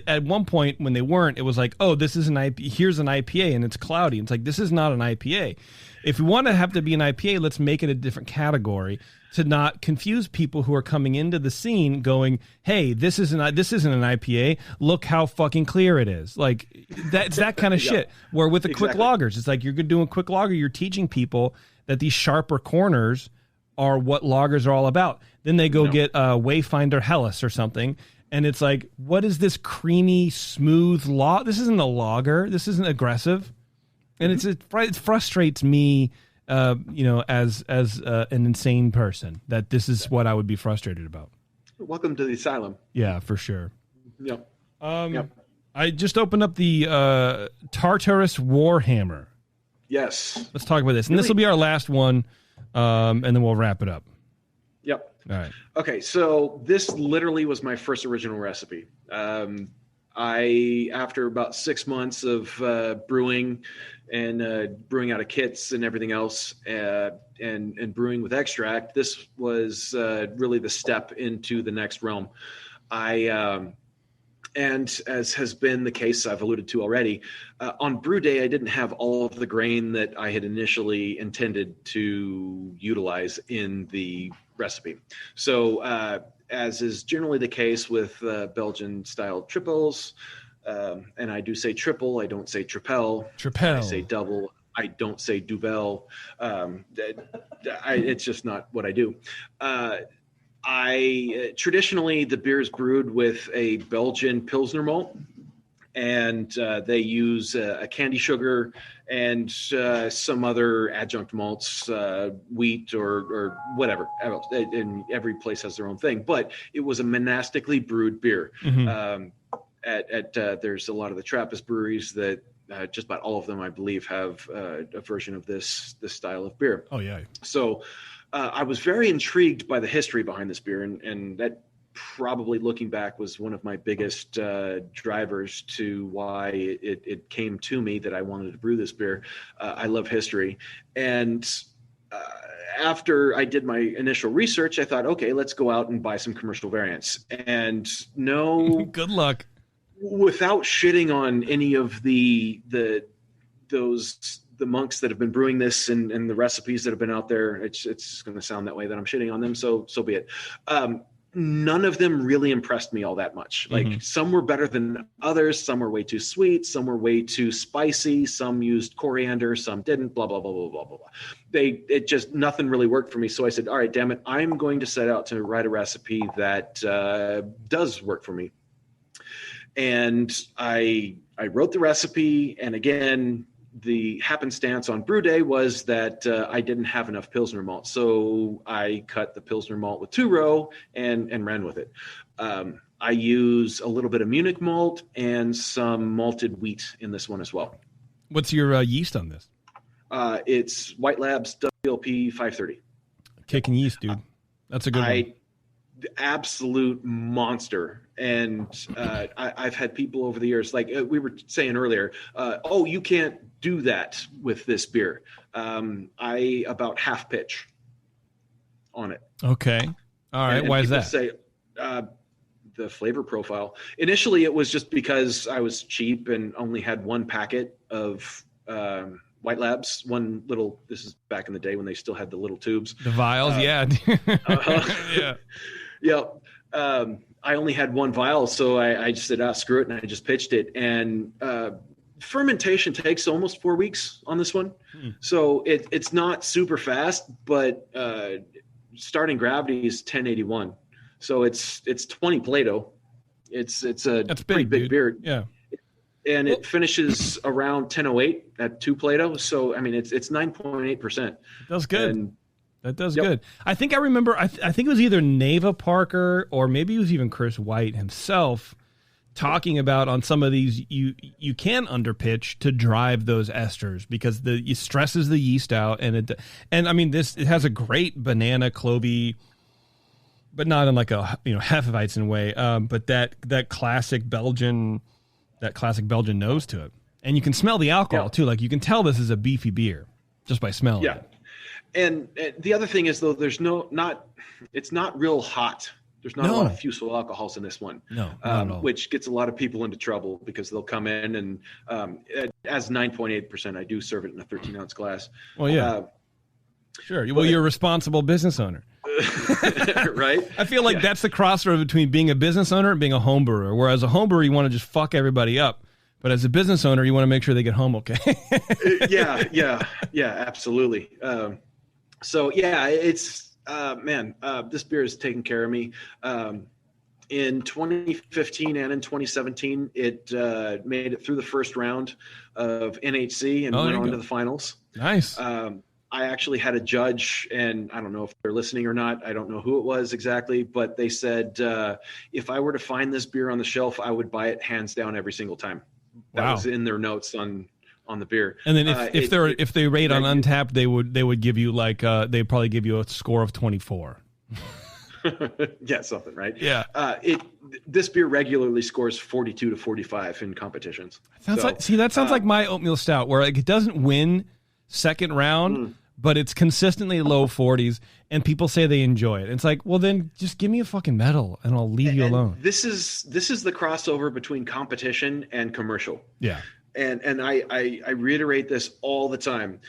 at one point when they weren't, it was like, oh, this is an IPA. Here's an IPA, and it's cloudy. It's like, this is not an IPA. If we want to have to be an IPA, let's make it a different category to not confuse people who are coming into the scene going, hey, this isn't an IPA. Look how fucking clear it is. Like that's that kind of shit. Where with the quick lagers, it's like you're doing quick lager. You're teaching people that these sharper corners are what lagers are all about. Then they go get Wayfinder Helles or something. And it's like, what is this creamy, smooth lager? This isn't a lager. This isn't aggressive. And it frustrates me, as an insane person, that this is what I would be frustrated about. Welcome to the asylum. Yeah, for sure. Yep. I just opened up the Tartarus Warhammer. Yes. Let's talk about this. And this will be our last one, and then we'll wrap it up. Yep. All right. Okay, so this literally was my first original recipe. After about 6 months of brewing and brewing out of kits and everything else, and brewing with extract, this was really the step into the next realm. And as has been the case, I've alluded to already, on brew day, I didn't have all of the grain that I had initially intended to utilize in the recipe. So as is generally the case with Belgian-style triples, and I do say triple, I don't say tripel. I say double, I don't say double. It's just not what I do. Traditionally, the beer is brewed with a Belgian Pilsner malt, and they use a candy sugar and some other adjunct malts, wheat or whatever. And every place has their own thing. But it was a monastically brewed beer. Mm-hmm. There's a lot of the Trappist breweries that just about all of them, I believe, have a version of this style of beer. Oh yeah. So I was very intrigued by the history behind this beer, and that probably, looking back, was one of my biggest drivers to why it came to me that I wanted to brew this beer. I love history. And after I did my initial research, I thought, okay, let's go out and buy some commercial variants. And no, good luck. Without shitting on any of the monks that have been brewing this and the recipes that have been out there, it's going to sound that way that I'm shitting on them. So be it. None of them really impressed me all that much. Like some were better than others. Some were way too sweet. Some were way too spicy. Some used coriander. Some didn't, blah, blah, blah, blah, blah, blah, blah. Nothing really worked for me. So I said, all right, damn it. I'm going to set out to write a recipe that does work for me. And I wrote the recipe. And again, the happenstance on brew day was that I didn't have enough Pilsner malt. So I cut the Pilsner malt with 2-row and ran with it. I use a little bit of Munich malt and some malted wheat in this one as well. What's your yeast on this? It's White Labs WLP 530. Kicking yeast, dude. That's a good one. Absolute monster. And I've had people over the years, like we were saying earlier, oh, you can't do that with this beer. I about half pitch on it. Okay. All right. Why is that? Say, the flavor profile. Initially, it was just because I was cheap and only had one packet of White Labs, one little, this is back in the day when they still had the little tubes. The vials, yeah. Yeah. Yeah. I only had one vial, so I just said, screw it, and I just pitched it. And fermentation takes almost 4 weeks on this one. So it's not super fast, but starting gravity is 1081. So it's 20 Plato. It's a pretty big beer. Yeah. And it finishes around 1008 at 2 Plato. So, I mean, it's 9.8%. That's good. That does good. I think I remember, I think it was either Neva Parker or maybe it was even Chris White himself talking about on some of these, you can underpitch to drive those esters because it stresses the yeast out. And I mean, it has a great banana clovey, but not in like a, Hefeweizen way. But that classic Belgian nose to it. And you can smell the alcohol too. Like you can tell this is a beefy beer just by smelling it. And the other thing is though, it's not real hot. There's not a lot of fusel alcohols in this one, which gets a lot of people into trouble because they'll come in and as 9.8%, I do serve it in a 13-ounce glass. Well, yeah, sure. Well, you're a responsible business owner, right? I feel like that's the crossroad between being a business owner and being a home brewer. Whereas a home brewer, you want to just fuck everybody up, but as a business owner, you want to make sure they get home okay. Yeah, absolutely. So yeah, it's. This beer has taken care of me. In 2015 and in 2017, it made it through the first round of NHC and went on to the finals. Nice. I actually had a judge, and I don't know if they're listening or not. I don't know who it was exactly, but they said if I were to find this beer on the shelf, I would buy it hands down every single time. That was in their notes on the bear. And then if they rate on Untapped, they would give you like they'd probably give you a score of 24. Yeah, something, right? Yeah. This beer regularly scores 42 to 45 in competitions. That sounds like my oatmeal stout, where like it doesn't win second round, but it's consistently low 40s, and people say they enjoy it. It's like, well, then just give me a fucking medal, and I'll leave you alone. This is the crossover between competition and commercial. Yeah. And I reiterate this all the time.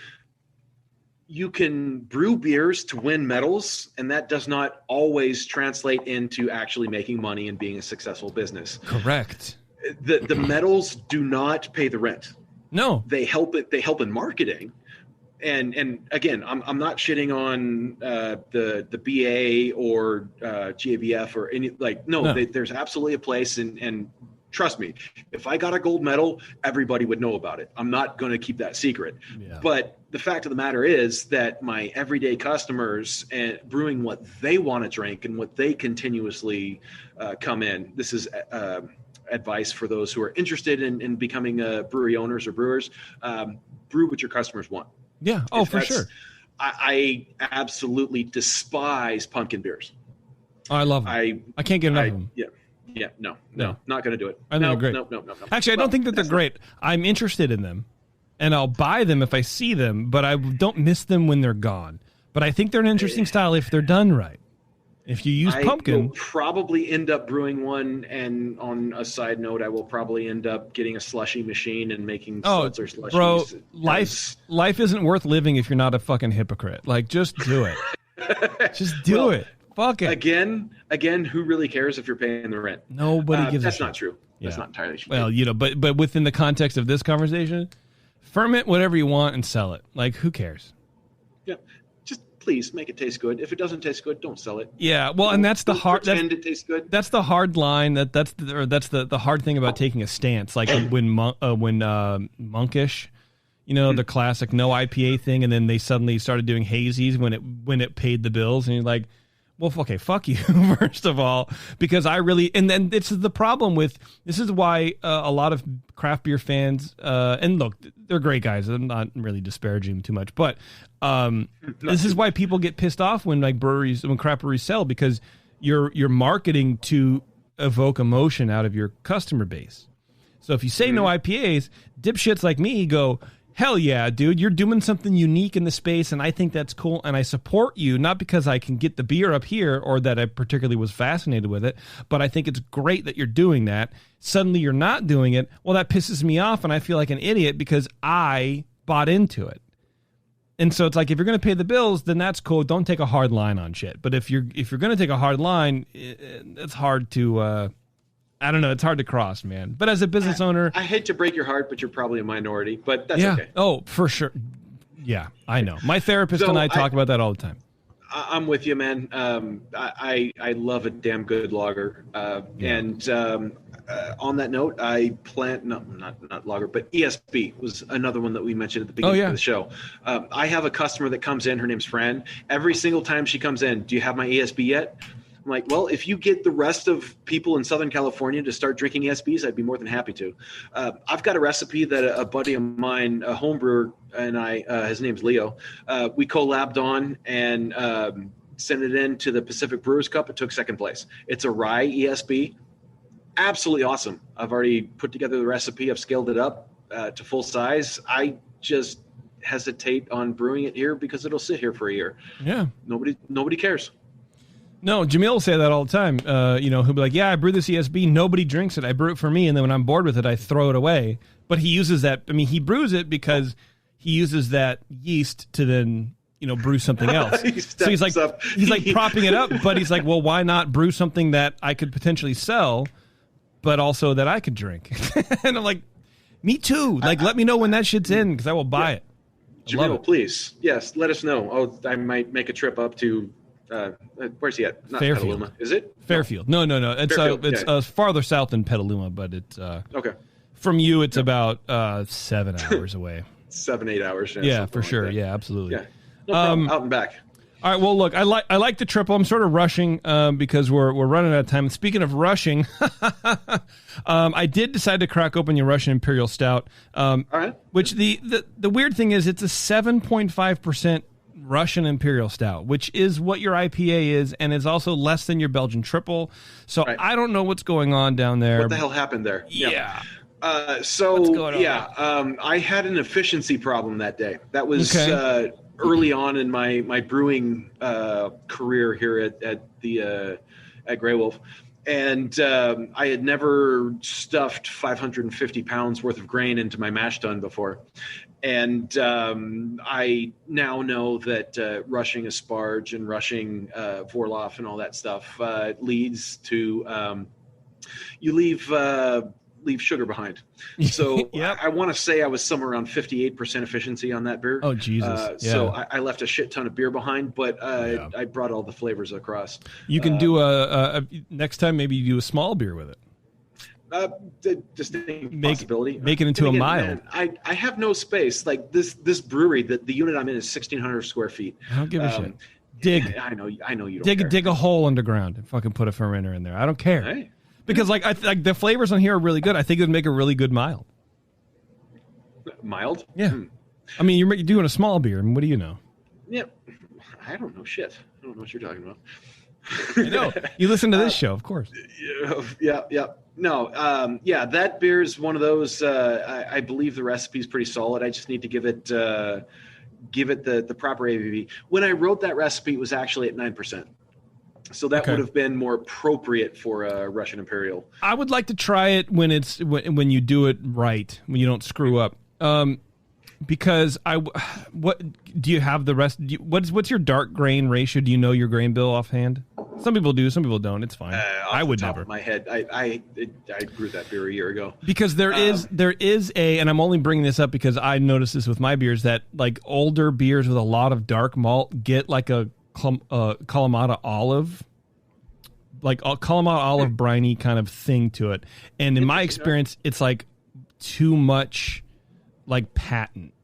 You can brew beers to win medals, and that does not always translate into actually making money and being a successful business. Correct. The medals do not pay the rent. No. They help in marketing. And again, I'm not shitting on the BA or GABF or any there's absolutely a place and trust me, if I got a gold medal, everybody would know about it. I'm not going to keep that secret. Yeah. But the fact of the matter is that my everyday customers and brewing what they want to drink and what they continuously come in. This is advice for those who are interested in becoming brewery owners or brewers. Brew what your customers want. Yeah. Oh, for sure. I absolutely despise pumpkin beers. Oh, I love them. I can't get enough of them. Yeah, no, not going to do it. I think they're great. No. Actually, I don't think that they're great. I'm interested in them, and I'll buy them if I see them, but I don't miss them when they're gone. But I think they're an interesting style if they're done right. If you use pumpkin, I will probably end up brewing one, and on a side note, I will probably end up getting a slushy machine and making seltzer slushies. Bro, life isn't worth living if you're not a fucking hypocrite. Like, just do it. Just do it. Fuck it. Again, who really cares if you're paying the rent? Nobody gives a shit. That's not true. Yeah. That's not entirely true. Well, but within the context of this conversation, ferment whatever you want and sell it. Like, who cares? Yeah. Just please make it taste good. If it doesn't taste good, don't sell it. Yeah. Well, and that's the hard. Pretend it tastes good. That's the hard line. That's the hard thing about taking a stance. Like when Monkish, the classic no IPA thing, and then they suddenly started doing hazies when it paid the bills, and you're like, well, okay, fuck you, first of all, because and then this is the problem this is why a lot of craft beer fans, and look, they're great guys. I'm not really disparaging them too much, but this is why people get pissed off when craft breweries sell, because you're marketing to evoke emotion out of your customer base. So if you say no IPAs, dipshits like me go, hell yeah, dude, you're doing something unique in the space, and I think that's cool, and I support you, not because I can get the beer up here or that I particularly was fascinated with it, but I think it's great that you're doing that. Suddenly you're not doing it. Well, that pisses me off, and I feel like an idiot because I bought into it. And so it's like, if you're going to pay the bills, then that's cool. Don't take a hard line on shit. But if you're going to take a hard line, it's hard to... I don't know. It's hard to cross, man. But as a business owner... I hate to break your heart, but you're probably a minority. But that's okay. Oh, for sure. Yeah, I know. My therapist and I talk about that all the time. I'm with you, man. I love a damn good lager. And on that note, I plan not lager, but ESB was another one that we mentioned at the beginning of the show. I have a customer that comes in. Her name's Fran. Every single time she comes in, do you have my ESB yet? I'm like, well, if you get the rest of people in Southern California to start drinking ESBs, I'd be more than happy to. I've got a recipe that a buddy of mine, a home brewer, and his name's Leo, we collabed on and sent it in to the Pacific Brewers Cup. It took second place. It's a rye ESB. Absolutely awesome. I've already put together the recipe. I've scaled it up to full size. I just hesitate on brewing it here because it'll sit here for a year. Yeah. Nobody cares. No, Jamil will say that all the time. He'll be like, yeah, I brew this ESB. Nobody drinks it. I brew it for me. And then when I'm bored with it, I throw it away. But he uses that. I mean, he brews it because he uses that yeast to then, brew something else. So he's like propping it up. But he's like, well, why not brew something that I could potentially sell, but also that I could drink? And I'm like, me too. Like, let me know when that shit's in because I will buy it. Jamil, please. Yes, let us know. Oh, I might make a trip up to where's he at? Not Fairfield. Petaluma. Is it? Fairfield. No. It's farther south than Petaluma, but it's okay. From you, it's about 7 hours away. 7-8 hours. Yeah, for sure. Like yeah, absolutely. Yeah. No problem. Out and back. All right. Well, look, I like the triple. I'm sort of rushing because we're running out of time. Speaking of rushing, I did decide to crack open your Russian Imperial Stout. All right. Which the weird thing is, it's a 7.5% Russian Imperial Stout, which is what your IPA is, and is also less than your Belgian triple. So I don't know what's going on down there. What the hell happened there? Yeah. I had an efficiency problem that day. That was early on in my brewing career here at Grey Wolf. And I had never stuffed 550 pounds worth of grain into my mash tun before. And I now know that rushing asparge and rushing Vorloff and all that stuff leads to you leave sugar behind. So I want to say I was somewhere around 58% efficiency on that beer. Oh, Jesus. So I left a shit ton of beer behind, but I brought all the flavors across. You can do a next time, maybe you do a small beer with it. Distinct possibility. Make it into a mild. Man, I have no space. Like this brewery, the unit I'm in is 1,600 square feet. I don't give a shit. Dig. I know you don't dig a hole underground and fucking put a fermenter in there. I don't care. Hey. Because like the flavors on here are really good. I think it would make a really good mild. Mild? Yeah. I mean, you're doing a small beer. I mean, what do you know? Yeah. I don't know shit. I don't know what you're talking about. I know. You listen to this show, of course. Yeah. No, that beer is one of those. I believe the recipe is pretty solid. I just need to give it the proper ABV. When I wrote that recipe, it was actually at 9%. So that would have been more appropriate for a Russian Imperial. I would like to try it when when you do it right, when you don't screw up. Because what do you have the rest? What's your dark grain ratio? Do you know your grain bill offhand? Some people do, some people don't. It's fine. I would never. Of my head, I brewed that beer a year ago. Because there is and I'm only bringing this up because I noticed this with my beers, that like older beers with a lot of dark malt get like a Kalamata olive, like a Kalamata olive briny kind of thing to it. And in my experience, it's like too much like patent.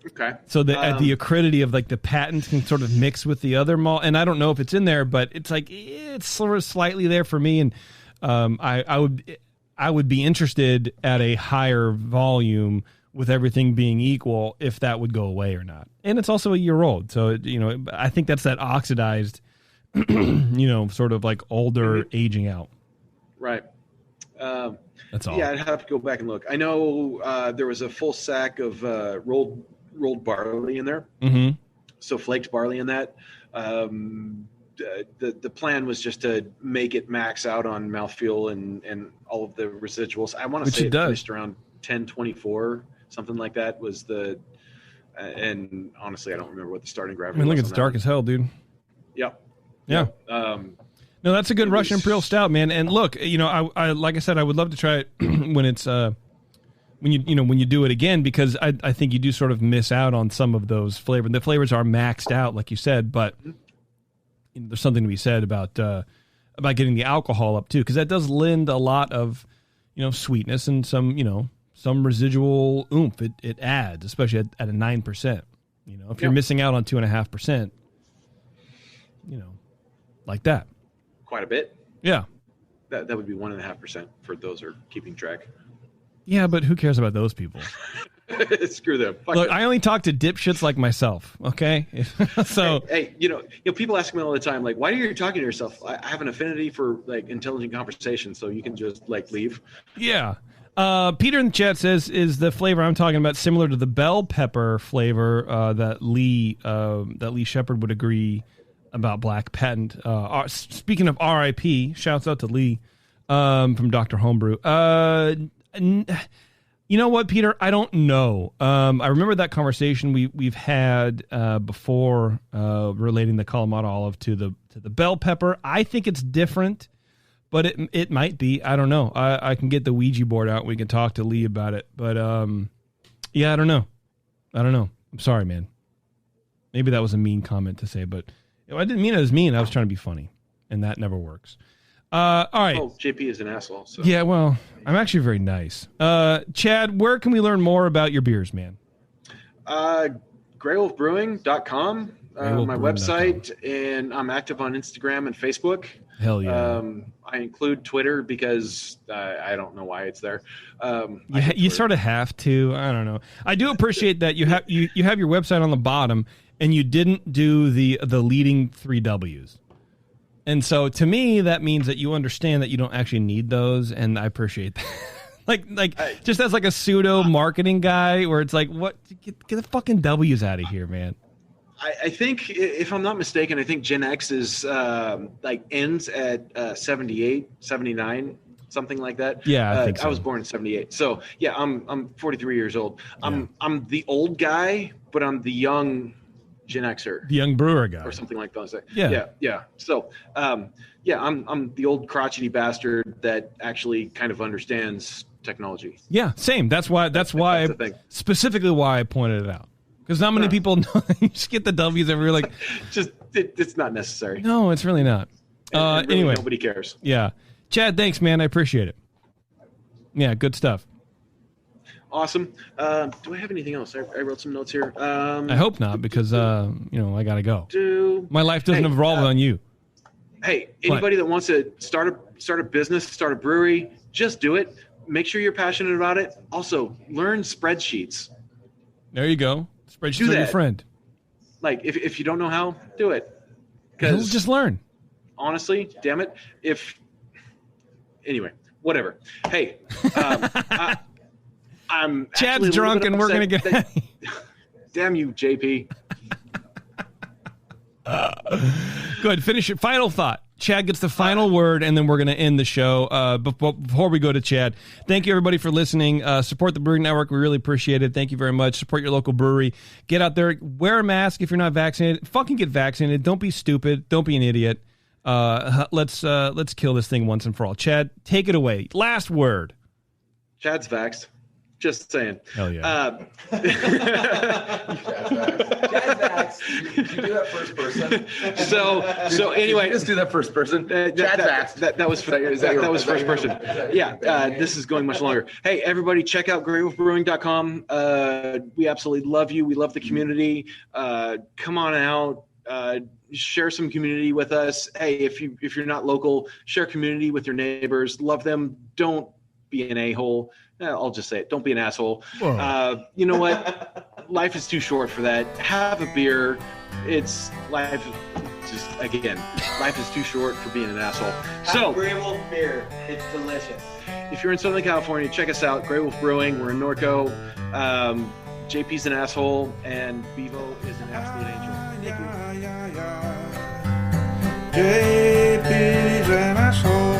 Okay. So the acridity of like the patent can sort of mix with the other malt, and I don't know if it's in there, but it's like it's sort of slightly there for me, and I would be interested at a higher volume with everything being equal if that would go away or not. And it's also a year old, so I think that's that oxidized, sort of like older aging out. Right. That's all. Yeah, I'd have to go back and look. I know there was a full sack of rolled barley in there. Mm-hmm. So flaked barley in that. The plan was just to make it max out on mouthfeel and all of the residuals. I want to say it finished around 1024, something like that was the. And honestly, I don't remember what the starting gravity was. I mean, look, it's dark as hell, dude. Yep. Yeah. No, that's a good Russian Imperial Stout, man. And look, I like I said, I would love to try it when it's when you do it again, because I think you do sort of miss out on some of those flavors. The flavors are maxed out, like you said, but there's something to be said about about getting the alcohol up too, because that does lend a lot of, sweetness and some, some residual oomph it adds, especially at a 9%. If you're missing out on 2.5%, like that. Quite a bit. Yeah. That would be 1.5% for those who are keeping track. Yeah, but who cares about those people? Screw them. Look, I only talk to dipshits like myself, okay? So hey, people ask me all the time, like, why are you talking to yourself? I have an affinity for like intelligent conversation, so you can just like leave. Yeah. Peter in the chat says, is the flavor I'm talking about similar to the bell pepper flavor that Lee Shepard would agree about Black Patent? Speaking of RIP, shouts out to Lee from Dr. Homebrew. You know what, Peter? I don't know. I remember that conversation we've had before relating the Kalamata olive to the bell pepper. I think it's different, but it might be. I don't know. I can get the Ouija board out. We can talk to Lee about it. But yeah, I don't know. I'm sorry, man. Maybe that was a mean comment to say, but I didn't mean it as mean. I was trying to be funny, and that never works. All right. Well, JP is an asshole. So. Yeah, well, I'm actually very nice. Chad, where can we learn more about your beers, man? GreyWolfBrewing.com, my website, and I'm active on Instagram and Facebook. Hell yeah. I include Twitter because I don't know why it's there. You sort of have to. I don't know. I do appreciate that you have your website on the bottom, and you didn't do the leading 3 W's. And so to me, that means that you understand that you don't actually need those, and I appreciate that. just as like a pseudo marketing guy, where it's like, what? Get the fucking W's out of here, man. I think, if I'm not mistaken, I think Gen X is ends at 78, 79, something like that. Yeah, I think so. I was born in 78, so yeah, I'm 43 years old. I'm the old guy, but I'm the young Gen Xer, the young brewer guy, or something like that. Yeah. So, I'm the old crotchety bastard that actually kind of understands technology. Yeah, same. That's why specifically why I pointed it out, because not many people know. You just get the W's everywhere. Like, it's not necessary. No, it's really not. And really anyway, nobody cares. Yeah, Chad, thanks, man. I appreciate it. Yeah, good stuff. Awesome. Do I have anything else? I wrote some notes here. I hope not, because I gotta go. My life doesn't revolve on you. Hey, anybody that wants to start a business, start a brewery, just do it. Make sure you're passionate about it. Also, learn spreadsheets. There you go. Spreadsheets are your friend. Like, if you don't know how, do it. Because just learn. Honestly, damn it. Anyway, whatever. Hey, I'm Chad's drunk and we're going to get... Damn you, JP. Good. Finish your final thought. Chad gets the final word, and then we're going to end the show. Before we go to Chad, thank you, everybody, for listening. Support the Brewing Network. We really appreciate it. Thank you very much. Support your local brewery. Get out there. Wear a mask if you're not vaccinated. Fucking get vaccinated. Don't be stupid. Don't be an idiot. Let's kill this thing once and for all. Chad, take it away. Last word. Chad's vaxxed. Just saying. Hell yeah. Jazz you do that first person. So anyway, just do that first person. That was first person. Yeah. This is going much longer. Hey, everybody, check out GreyWolfBrewing.com. We absolutely love you. We love the community. Come on out. Share some community with us. Hey, if you're not local, share community with your neighbors. Love them. Don't be an a-hole. I'll just say it. Don't be an asshole. You know what? Life is too short for that. Have a beer. Life is too short for being an asshole. Have Grey Wolf beer. It's delicious. If you're in Southern California, check us out. Grey Wolf Brewing. We're in Norco. JP's an asshole, and Bevo is an absolute angel. JP's an asshole.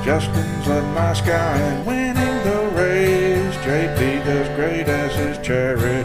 Justin's a nice guy and winning the race. JP does great as his cherry.